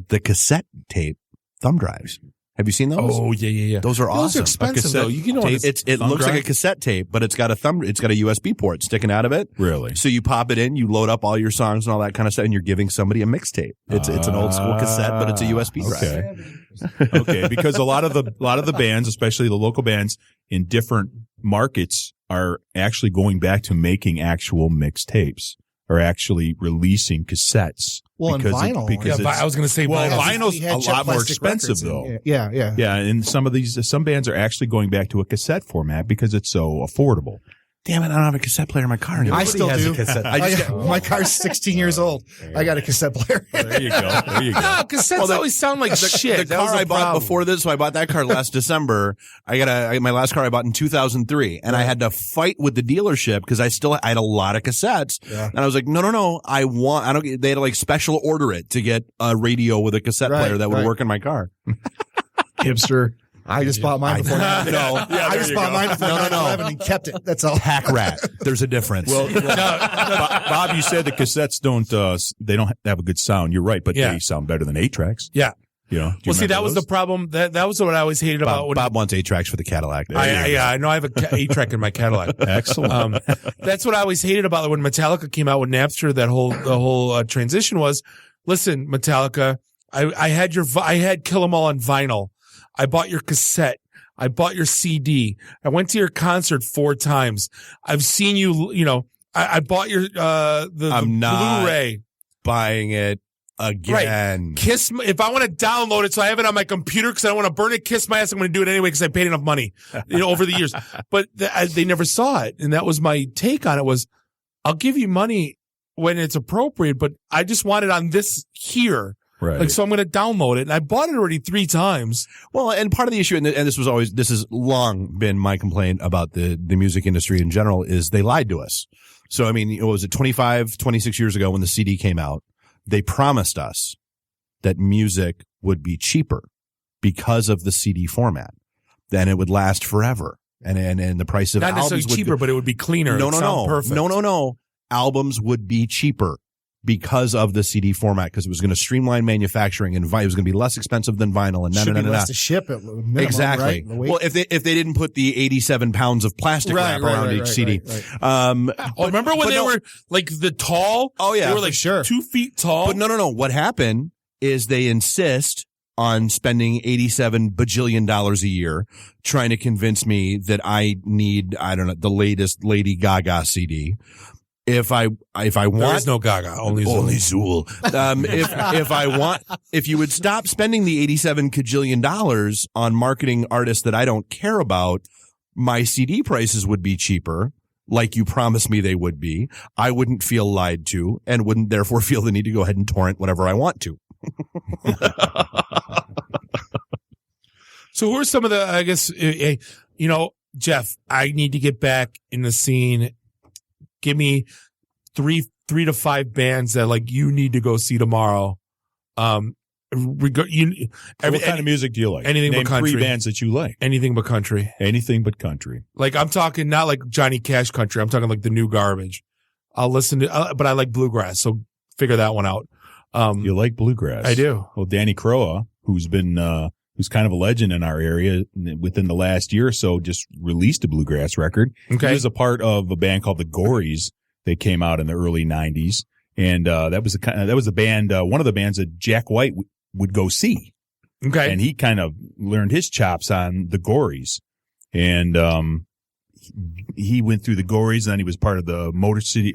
the cassette tape thumb drives. Have you seen those? Oh yeah. Those are awesome. Those are expensive though. It looks like a cassette tape, but it's got a USB port sticking out of it. Really? So you pop it in, you load up all your songs and all that kind of stuff, and you're giving somebody a mixtape. It's an old school cassette, but it's a USB drive. Okay, because a lot of the bands, especially the local bands in different markets, are actually going back to making actual mixtapes, or actually releasing cassettes. Well, and vinyl. I was going to say vinyl's a lot more expensive though. Yeah. And some bands are actually going back to a cassette format because it's so affordable. Damn it, I don't have a cassette player in my car anymore. I still do. My car's 16 years old. I got a cassette player. There you go. No, cassettes always sound like shit. The car I bought before this, so I bought that car last December. My last car I bought in 2003, and I had to fight with the dealership because I had a lot of cassettes. Yeah. And I was like, no, they had to like special order it to get a radio with a cassette player that would work in my car. Hipster. I just bought mine before 9/11. I just bought mine before 9/11 and kept it. That's all. Hack rat. There's a difference. Well, Bob, you said the cassettes don't have a good sound. You're right, but they sound better than 8-tracks. Yeah. Well, see, that was the problem. That was what I always hated about. Bob wants 8-tracks for the Cadillac. I know I have a 8-track in my Cadillac. Excellent. That's what I always hated about it when Metallica came out with Napster. The whole transition was, listen, Metallica, I had Kill 'Em All on vinyl. I bought your cassette. I bought your CD. I went to your concert 4 times. I've seen you, I bought your, the Blu-ray. Buying it again. Right. If I want to download it so I have it on my computer because I don't want to burn it, kiss my ass, I'm going to do it anyway because I paid enough money, over the years. But they never saw it. And that was my take on it was, I'll give you money when it's appropriate, but I just want it on this here. Right. So I'm going to download it. And I bought it already 3 times. Well, and part of the issue, and this has long been my complaint about the music industry in general, is they lied to us. So, I mean, what was it, 25, 26 years ago when the CD came out, they promised us that music would be cheaper because of the CD format. Then it would last forever. And the price of not albums necessarily cheaper, but it would be cleaner. No. Perfect. No. Albums would be cheaper because of the CD format, because it was going to streamline manufacturing and it was going to be less expensive than vinyl and should be less to ship at minimum, exactly. Right? Well, if they didn't put the 87 pounds of plastic wrap around each CD. Remember when they were like the tall? Oh yeah, they were like 2 feet tall. But no. What happened is they insist on spending $87 bajillion a year trying to convince me that I need, I don't know, the latest Lady Gaga CD. If I want, there is no Gaga, only Zool. If you would stop spending the $87 cajillion on marketing artists that I don't care about, my CD prices would be cheaper, like you promised me they would be. I wouldn't feel lied to and wouldn't therefore feel the need to go ahead and torrent whatever I want to. So who are some of the, I guess, Jeff, I need to get back in the scene. Give me three to five bands that like you need to go see tomorrow. What kind of music do you like? Anything Name but country. 3 bands that you like. Anything but country. Anything but country. Like I'm talking not like Johnny Cash country. I'm talking like the new garbage. I'll listen to, but I like bluegrass. So figure that one out. You like bluegrass? I do. Well, Danny Croa, who's kind of a legend in our area within the last year or so, just released a bluegrass record. Okay. He was a part of a band called the Gories. They came out in the early 90s. And, that was a band, one of the bands that Jack White would go see. Okay. And he kind of learned his chops on the Gories. And, he went through the Gories, and then he was part of the Motor City,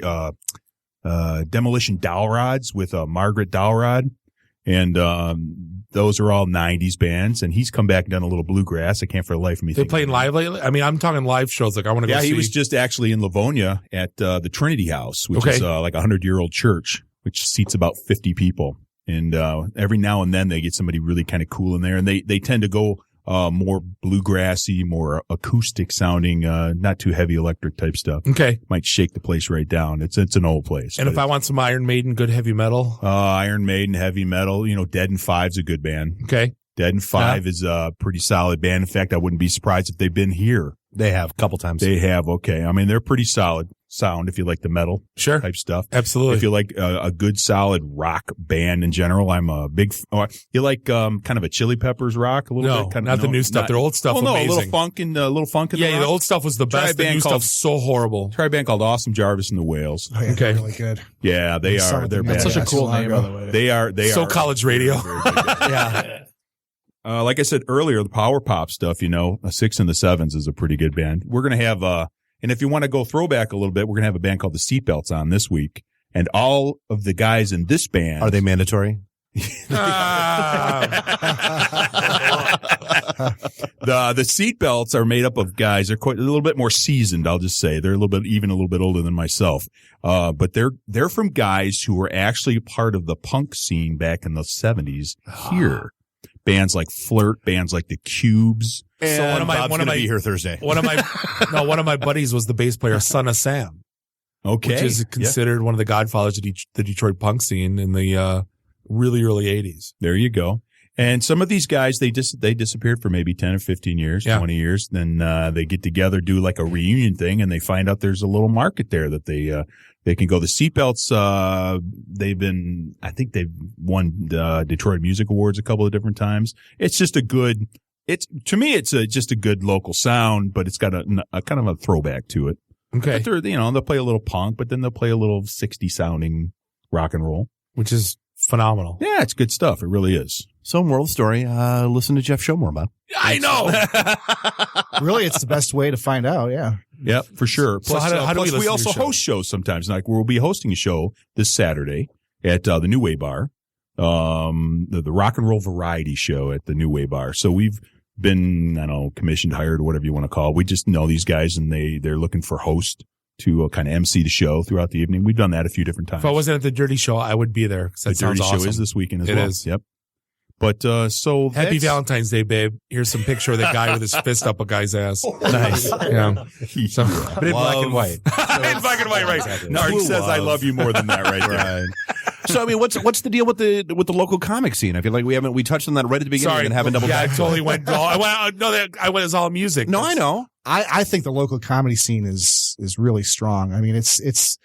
Demolition Dowelrods with, Margaret Dowelrod. And, those are all 90s bands, and he's come back and done a little bluegrass. I can't for the life of me They think playing live lately? I mean, I'm talking live shows. Like I want to go see. Yeah, he was just actually in Livonia at the Trinity House, which is like a 100-year-old church, which seats about 50 people. And every now and then they get somebody really kind of cool in there, and they tend to go more bluegrassy, more acoustic sounding, not too heavy electric type stuff. Okay. Might shake the place right down. It's an old place. And if I want some Iron Maiden, good heavy metal? Iron Maiden, heavy metal, Dead and Five's a good band. Okay. Dead and Five is a pretty solid band. In fact, I wouldn't be surprised if they've been here. They have a couple times. They have. Okay. I mean, they're pretty solid sound if you like the metal type stuff. Absolutely. If you like a good solid rock band in general, I'm a big, you like, kind of a Chili Peppers rock a little bit? Not the new stuff. Their old stuff amazing. Amazing. A little funk in the rock. the old stuff was the best. The new stuff's so horrible. Try a band called Awesome Jarvis and the Whales. Oh, yeah, okay. Really good. Yeah, they are. They're bad. That's such a cool name, by the way. They are. So college radio. Yeah. Like I said earlier, the power pop stuff, a 6 and the 7s is a pretty good band. We're going to have, and if you want to go throwback a little bit, we're going to have a band called the Seatbelts on this week. And all of the guys in this band. Are they mandatory? The Seatbelts are made up of guys. They're quite a little bit more seasoned. I'll just say they're a little bit older than myself. But they're from guys who were actually part of the punk scene back in the 70s here. Bands like Flirt, bands like the Cubes. And so one of my be here Thursday. One of my buddies was the bass player, Son of Sam. Okay, which is considered one of the godfathers of the Detroit punk scene in the really early 80s. There you go. And some of these guys, they disappeared for maybe 10 or 15 years, 20 years. Then they get together, do like a reunion thing, and they find out there's a little market there that they can go. The Seatbelts, I think they've won Detroit Music Awards a couple of different times. It's just to me, it's just a good local sound, but it's got a kind of a throwback to it. Okay. But they'll play a little punk, but then they'll play a little 60s sounding rock and roll, which is phenomenal. Yeah, it's good stuff. It really is. So, moral of the story, listen to Jeff show more about it. I know. Really, it's the best way to find out. Yeah. Yeah, for sure. Plus, so how do we also host shows sometimes. Like we'll be hosting a show this Saturday at the New Way Bar, the Rock and Roll Variety Show at the New Way Bar. So we've been, commissioned, hired, whatever you want to call it. We just know these guys, and they're looking for hosts to kind of MC the show throughout the evening. We've done that a few different times. If I wasn't at the Dirty Show, I would be there. The Dirty Show is this weekend as well. It is. Yep. But so happy Valentine's Day, babe. Here's some picture of that guy with his fist up a guy's ass. Nice. Yeah. So, but in black and white. In black and white, right? Exactly. Narc says I love you more than that right there. So I mean, what's the deal with the local comic scene? I feel like we touched on that right at the beginning and haven't double back. I totally went. I went all music. No, I know. I think the local comedy scene is really strong. I mean, it's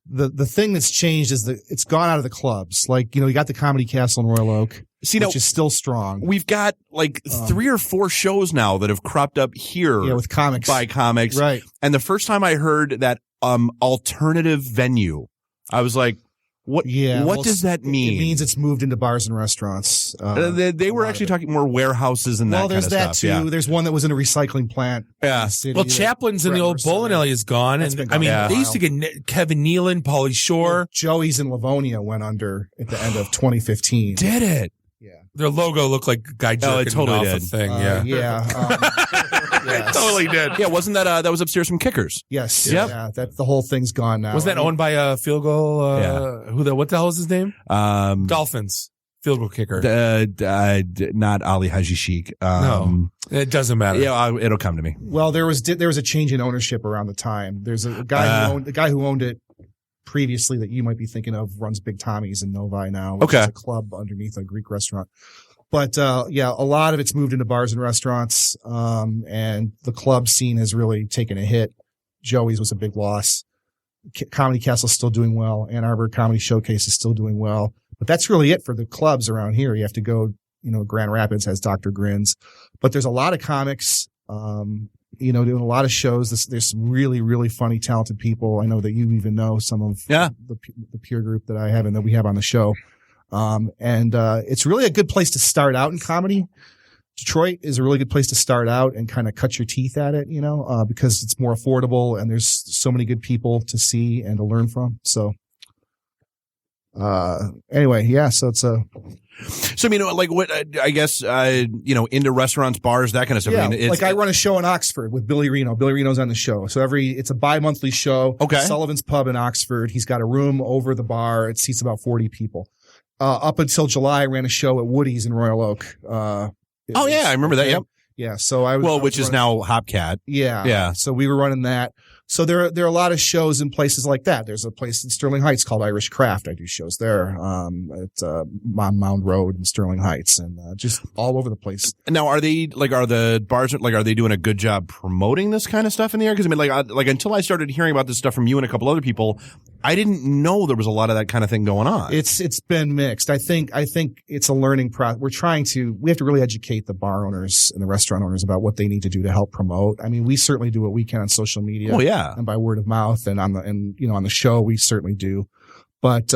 The thing that's changed is that it's gone out of the clubs. Like, you got the Comedy Castle in Royal Oak, which is still strong. We've got like 3 or 4 shows now that have cropped up here with comics by comics. Right. And the first time I heard that alternative venue, I was like, what does that mean? It means it's moved into bars and restaurants. They were actually talking more warehouses and that kind of stuff. Well, there's that too. Yeah. There's one that was in a recycling plant. Yeah. Well, Chaplin's in the old bowling alley is gone. And I mean, they used to get Kevin Nealon, Pauly Shore. Well, Joey's in Livonia went under at the end of 2015. Did it? Yeah. Their logo looked like a guy jerking it totally off did. a thing. It totally did. Yeah, wasn't that was upstairs from Kickers? Yes. Yep. Yeah. That the whole thing's gone now. Was that owned by a field goal? What the hell is his name? Dolphins field goal kicker. Not Ali Haji Sheik. No, it doesn't matter. Yeah, it'll come to me. Well, there was a change in ownership around the time. There's a guy who owned it previously that you might be thinking of runs Big Tommy's in Novi now, which is a club underneath a Greek restaurant. But a lot of it's moved into bars and restaurants, and the club scene has really taken a hit. Joey's was a big loss. Comedy Castle's still doing well. Ann Arbor Comedy Showcase is still doing well. But that's really it for the clubs around here. You have to go, Grand Rapids has Dr. Grins. But there's a lot of comics, doing a lot of shows. There's some really, really funny, talented people. I know that you even know some of the peer group that I have and that we have on the show. It's really a good place to start out in comedy. Detroit is a really good place to start out and kind of cut your teeth at it, because it's more affordable and there's so many good people to see and to learn from. So, anyway, so it's a. So, what, I guess, into restaurants, bars, that kind of stuff. Yeah, I run a show in Oxford with Billy Reno. Billy Reno's on the show. So it's a bi-monthly show. Okay. Sullivan's Pub in Oxford. He's got a room over the bar. It seats about 40 people. Up until July, I ran a show at Woody's in Royal Oak. I remember that. Yep. Yeah. So which is now Hopcat. Yeah. Yeah. So we were running that. So there are a lot of shows in places like that. There's a place in Sterling Heights called Irish Craft. I do shows there, at, Mound Road in Sterling Heights and, just all over the place. Now, are the bars, are they doing a good job promoting this kind of stuff in the area? Cause until I started hearing about this stuff from you and a couple other people, I didn't know there was a lot of that kind of thing going on. It's been mixed. I think it's a learning process. We have to really educate the bar owners and the restaurant owners about what they need to do to help promote. I mean, we certainly do what we can on social media. Oh, yeah. And by word of mouth and on the show, we certainly do. But,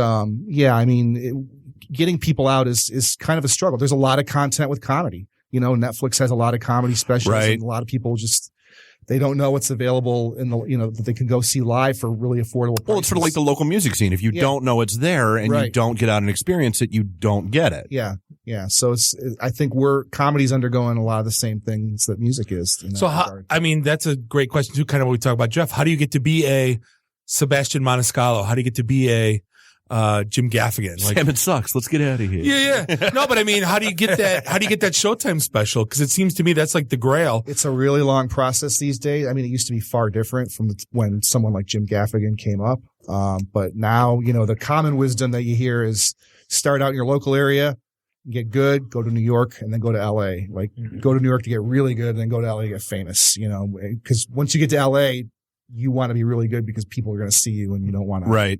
getting people out is kind of a struggle. There's a lot of content with comedy. Netflix has a lot of comedy specials. Right. And a lot of people they don't know what's available in that they can go see live for really affordable prices. Well, it's sort of like the local music scene. If you don't know it's there and you don't get out and experience it, you don't get it. Yeah. Yeah. So I think comedy's undergoing a lot of the same things that music is. So that's a great question too, kind of what we talk about, Jeff. How do you get to be a Sebastian Maniscalco? How do you get to be a Jim Gaffigan? Salmon sucks. Let's get out of here. Yeah. No, but I mean, how do you get that? How do you get that Showtime special? Because it seems to me that's like the grail. It's a really long process these days. I mean, it used to be far different from when someone like Jim Gaffigan came up. But now, the common wisdom that you hear is start out in your local area, get good, go to New York, and then go to LA. Go to New York to get really good, and then go to LA to get famous. Because once you get to LA, you want to be really good because people are going to see you, and you don't want to. Right.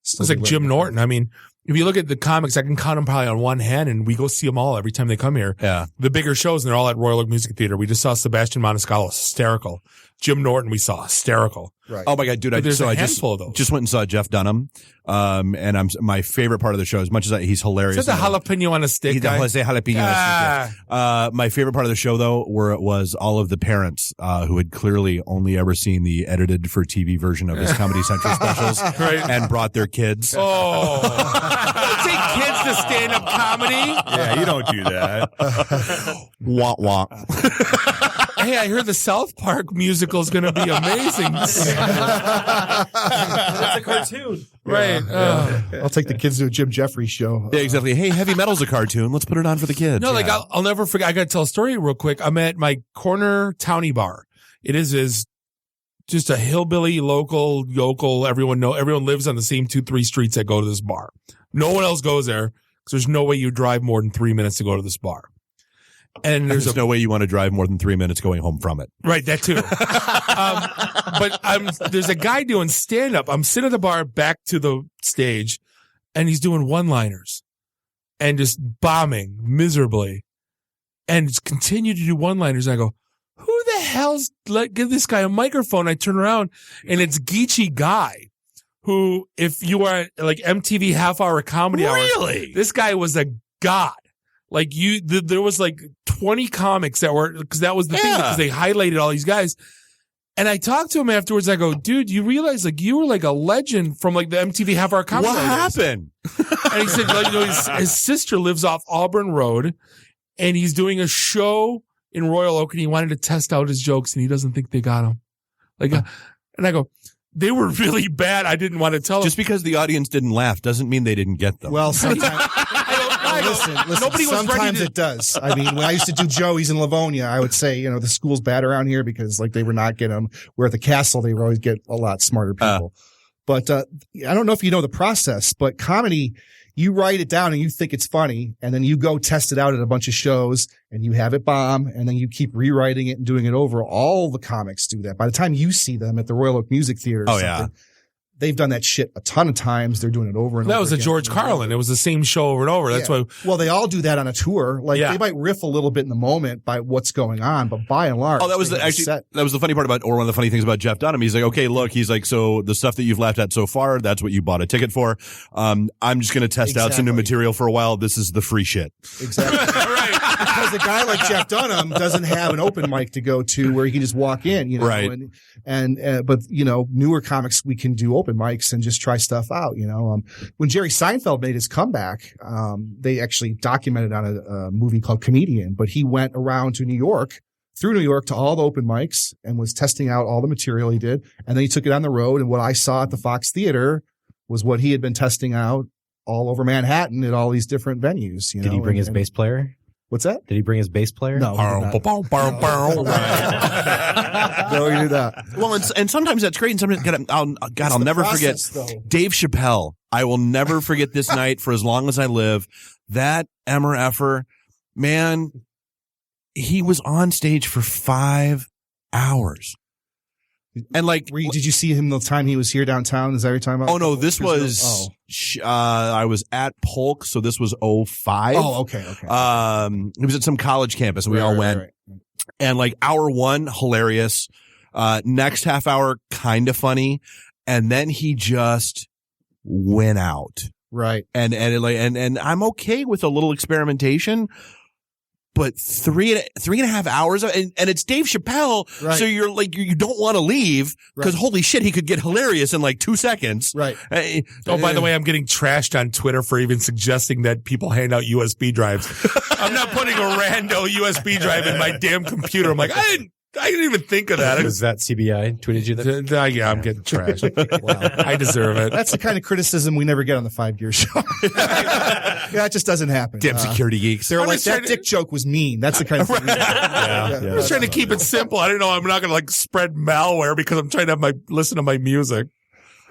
It's like Jim Norton. I mean, if you look at the comics, I can count them probably on one hand, and we go see them all every time they come here. Yeah. The bigger shows, and they're all at Royal Oak Music Theater. We just saw Sebastian Maniscalco, hysterical. Jim Norton, we saw hysterical. Right. Oh my God, dude! I just went and saw Jeff Dunham, and my favorite part of the show, as much as he's hilarious. Is that the jalapeno on a stick guy? He's a jalapeno on a stick. Yeah. My favorite part of the show, though, was all of the parents who had clearly only ever seen the edited for TV version of his Comedy Central specials, and brought their kids. Oh, take kids to stand-up comedy? Yeah, you don't do that. Wah wah. Hey, I heard the South Park musical is going to be amazing. That's a cartoon. Right. I'll take the kids to a Jim Jeffries show. Yeah, exactly. Hey, Heavy Metal's a cartoon. Let's put it on for the kids. No, I'll never forget. I got to tell a story real quick. I'm at my corner townie bar. It is just a hillbilly, local, yokel. Everyone lives on the same 2-3 streets that go to this bar. No one else goes there because there's no way you drive more than 3 minutes to go to this bar. And there's no way you want to drive more than 3 minutes going home from it. Right, that too. But there's a guy doing stand-up. I'm sitting at the bar back to the stage, and he's doing one-liners and just bombing miserably. And it's continued to do one-liners. And I go, who the hell's give this guy a microphone? I turn around, and it's Geechee Guy, who, if you are like MTV half-hour comedy hour, this guy was a god. Like there was like 20 comics that were, because that was the thing, because they highlighted all these guys. And I talked to him afterwards. I go, dude, you realize like you were like a legend from like the MTV half hour comedy. What happened? And he said, like, his sister lives off Auburn Road, and he's doing a show in Royal Oak, and he wanted to test out his jokes, and he doesn't think they got him. Like, and I go, they were really bad. I didn't want to tell him. Just because the audience didn't laugh doesn't mean they didn't get them. Well, sometimes. Listen, sometimes it does. I mean, when I used to do Joey's in Livonia, I would say, the school's bad around here because like they were not getting them. Where at the castle, they would always get a lot smarter people. But I don't know if you know the process, but comedy, you write it down and you think it's funny, and then you go test it out at a bunch of shows and you have it bomb, and then you keep rewriting it and doing it over. All the comics do that. By the time you see them at the Royal Oak Music Theater or something, they've done that shit a ton of times. They're doing it over and over. That was a George Carlin. It was the same show over and over. That's why. Well, they all do that on a tour. Like they might riff a little bit in the moment by what's going on, but by and large, that was that was the funny part about, or one of the funny things about Jeff Dunham. He's like, okay, look, he's like, so the stuff that you've laughed at so far, that's what you bought a ticket for. I'm just going to test out some new material for a while. This is the free shit. Exactly. Because a guy like Jeff Dunham doesn't have an open mic to go to where he can just walk in, Right. But newer comics, we can do open mics and just try stuff out, When Jerry Seinfeld made his comeback, they actually documented on a movie called Comedian, but he went around to New York to all the open mics and was testing out all the material he did. And then he took it on the road. And what I saw at the Fox Theater was what he had been testing out all over Manhattan at all these different venues. Did he bring his bass player? What's that? Did he bring his bass player? No. No, he did that. Well, and sometimes that's great. And sometimes, I'll never forget Dave Chappelle. I will never forget this night for as long as I live. That MRFer, man, he was on stage for 5 hours. And like, did you see him the time he was here downtown? Is that what you're talking about? Oh no, this was, I was at Polk. So this was 05. Oh, okay. He was at some college campus and we all went. Right. And like hour one, hilarious. Next half hour, kind of funny. And then he just went out. Right. And I'm okay with a little experimentation. But three and a half hours, and it's Dave Chappelle, right. So you're like, you don't want to leave because holy shit, he could get hilarious in like 2 seconds. Right. By the way, I'm getting trashed on Twitter for even suggesting that people hand out USB drives. I'm not putting a rando USB drive in my damn computer. I'm like, I didn't even think of that. Was that CBI tweeted you that? Yeah, I'm getting trashed. Wow. I deserve it. That's the kind of criticism we never get on the 5 Gear Show. Yeah, it just doesn't happen. Damn security geeks. They're like, that dick joke was mean. That's the kind of thing. I'm just trying to keep it simple. I don't know. I'm not going to like spread malware because I'm trying to listen to my music.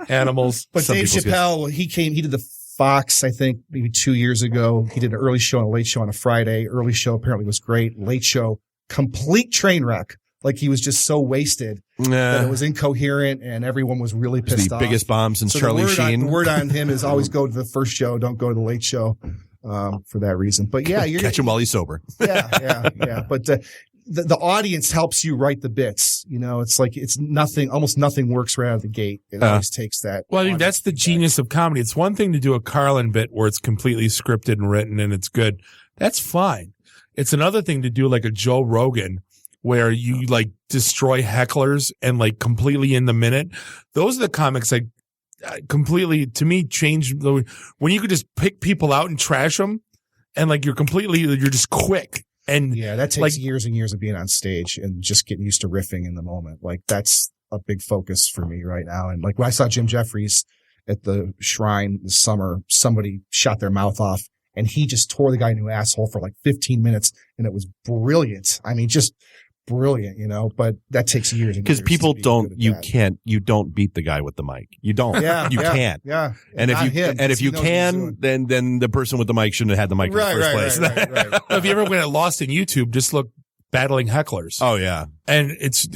Animals. But Dave Chappelle, he did the Fox, I think maybe 2 years ago. He did an early show and a late show on a Friday. Early show apparently was great. Late show, complete train wreck. Like he was just so wasted that it was incoherent and everyone was really pissed off. The biggest bomb since Charlie Sheen. The word on him is always go to the first show, don't go to the late show, for that reason. But yeah, you're catch him while he's sober. Yeah. But the audience helps you write the bits. It's like almost nothing works right out of the gate. It always takes that. Well, I mean, that's the genius of comedy. It's one thing to do a Carlin bit where it's completely scripted and written and it's good. That's fine. It's another thing to do like a Joe Rogan, where you like destroy hecklers and like completely in the minute. Those are the comics that completely, to me, change when you could just pick people out and trash them and like you're just quick. And yeah, that takes years and years of being on stage and just getting used to riffing in the moment. Like that's a big focus for me right now. And like when I saw Jim Jeffries at the Shrine this summer, somebody shot their mouth off and he just tore the guy a new asshole for like 15 minutes and it was brilliant. I mean, just brilliant, but that takes years. Because people you don't beat the guy with the mic. You don't. You can't. Yeah. And if you can, then the person with the mic shouldn't have had the mic in the first place. Right. If you ever get lost in YouTube, just look battling hecklers. Oh yeah. And it's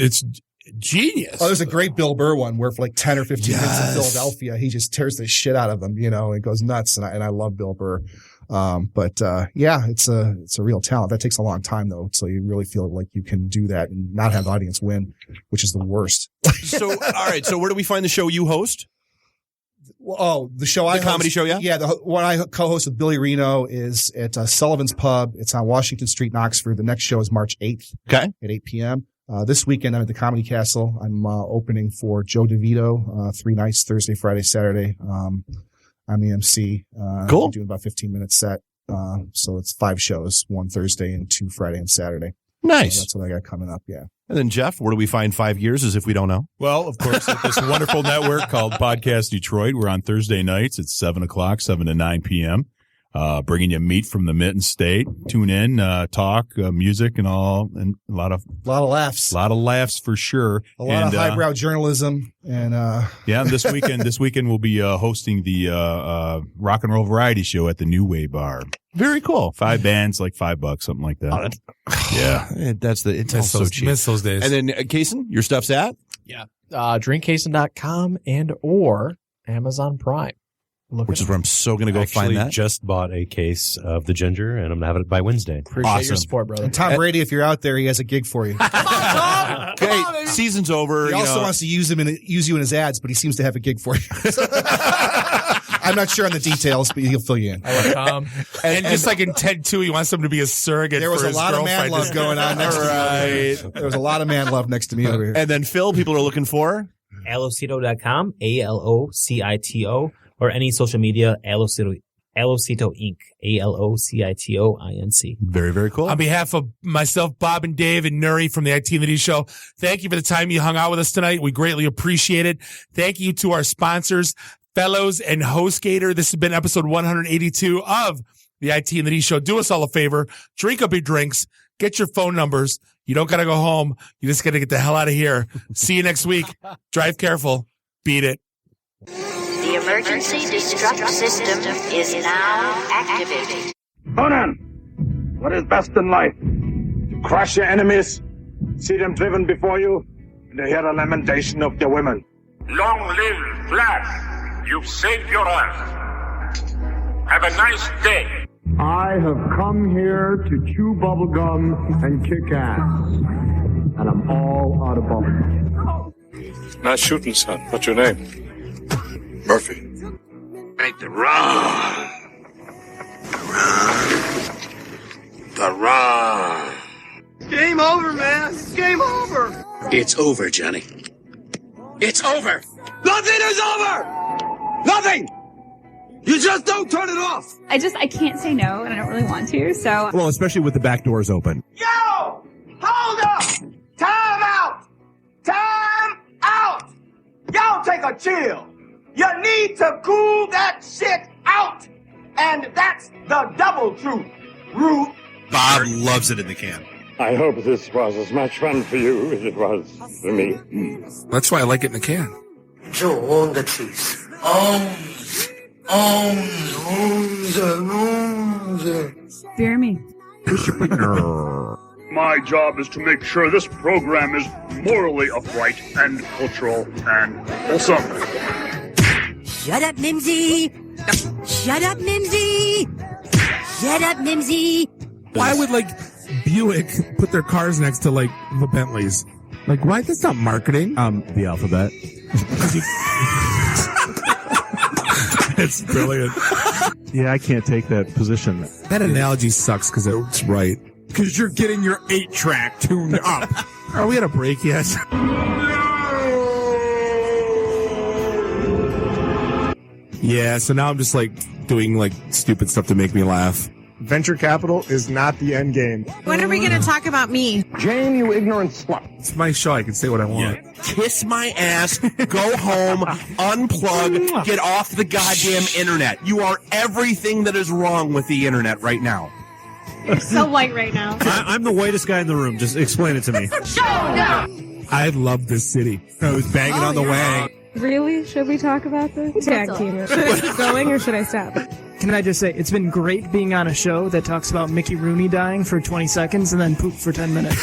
genius. Oh, there's a great Bill Burr one where for like 10 or 15 minutes in Philadelphia, he just tears the shit out of them, it goes nuts. And I love Bill Burr. It's a real talent. That takes a long time though. So you really feel like you can do that and not have the audience win, which is the worst. So, all right. So where do we find the show you host? The show I host. The comedy show, yeah? Yeah. The one I co-host with Billy Reno is at Sullivan's Pub. It's on Washington Street in Oxford. The next show is March 8th. Okay. At 8 p.m. This weekend, I'm at the Comedy Castle. I'm opening for Joe DeVito 3 nights, Thursday, Friday, Saturday. I'm the MC. Cool. I'm doing about 15-minute set. So it's 5 shows, 1 Thursday and 2 Friday and Saturday. Nice. So that's what I got coming up, yeah. And then, Jeff, where do we find 5 years as if we don't know? Well, of course, at this wonderful network called Podcast Detroit. We're on Thursday nights at 7 to 9 p.m. Bringing you meat from the Mitten State. Tune in, talk, music and all, and a lot of laughs. A lot of laughs for sure. A lot of highbrow journalism and yeah, and this weekend we'll be hosting the rock and roll variety show at the New Way Bar. Very cool. 5 bands, like $5, something like that. Yeah. It's all so cheap. Miss those days. And then Cason, your stuff's at? Yeah. drinkcason.com and or Amazon Prime. Which is where I'm so going to go find that. Just bought a case of the ginger, and I'm going to have it by Wednesday. Appreciate your support, brother. And Tom Brady, if you're out there, he has a gig for you. Okay, season's over. He also wants to use you in his ads, but he seems to have a gig for you. I'm not sure on the details, but he'll fill you in. I like Tom. And just like in Ted 2, he wants him to be a surrogate. There was for a his lot of girlfriend. man love going on next to me over here. There was a lot of man love next to me over here. And then Phil, people are looking for? Alocito.com, ALOCITO, or any social media, Alocito Inc., ALOCITOINC. Very, very cool. On behalf of myself, Bob and Dave and Nuri from the ITintheD show, thank you for the time you hung out with us tonight. We greatly appreciate it. Thank you to our sponsors, Fellows and HostGator. This has been episode 182 of the ITintheD show. Do us all a favor. Drink up your drinks. Get your phone numbers. You don't got to go home. You just got to get the hell out of here. See you next week. Drive careful. Beat it. The emergency destruct system is now activated. Conan, what is best in life? To crush your enemies, see them driven before you, and to hear the lamentation of their women. Long live Flash. You've saved your ass. Have a nice day. I have come here to chew bubblegum and kick ass. And I'm all out of bubblegum. Nice shooting, son. What's your name? Murphy. Make the run. The run. Game over, man. Game over. It's over, Johnny. It's over. Nothing is over. Nothing. You just don't turn it off. I can't say no, and I don't really want to, so. Well, especially with the back doors open. Yo! Hold up! Time out! Time out! Y'all take a chill. You need to cool that shit out. And that's the double truth. Root. Bob loves it in the can. I hope this was as much fun for you as it was for me. That's why I like it in the can. Joe, own the truth. Fear me. My job is to make sure this program is morally upright and cultural and wholesome. Shut up, Mimsy! Shut up, Mimsy! Shut up, Mimsy! Why would Buick put their cars next to the Bentleys? Why? That's not marketing. The alphabet. It's brilliant. Yeah, I can't take that position. That analogy sucks because it's right. Because you're getting your 8-track tuned up. Are we at a break yet? Yeah, so now I'm just doing stupid stuff to make me laugh. Venture capital is not the end game. When are we going to talk about me? Jane, you ignorant slut. It's my show. I can say what I want. Yeah. Kiss my ass, go home, unplug, get off the goddamn internet. You are everything that is wrong with the internet right now. You're so white right now. I'm the whitest guy in the room. Just explain it to me. I love this city. I was banging on the wang. Really? Should we talk about this? Tag team it. Should I keep going or should I stop? Can I just say, it's been great being on a show that talks about Mickey Rooney dying for 20 seconds and then poop for 10 minutes.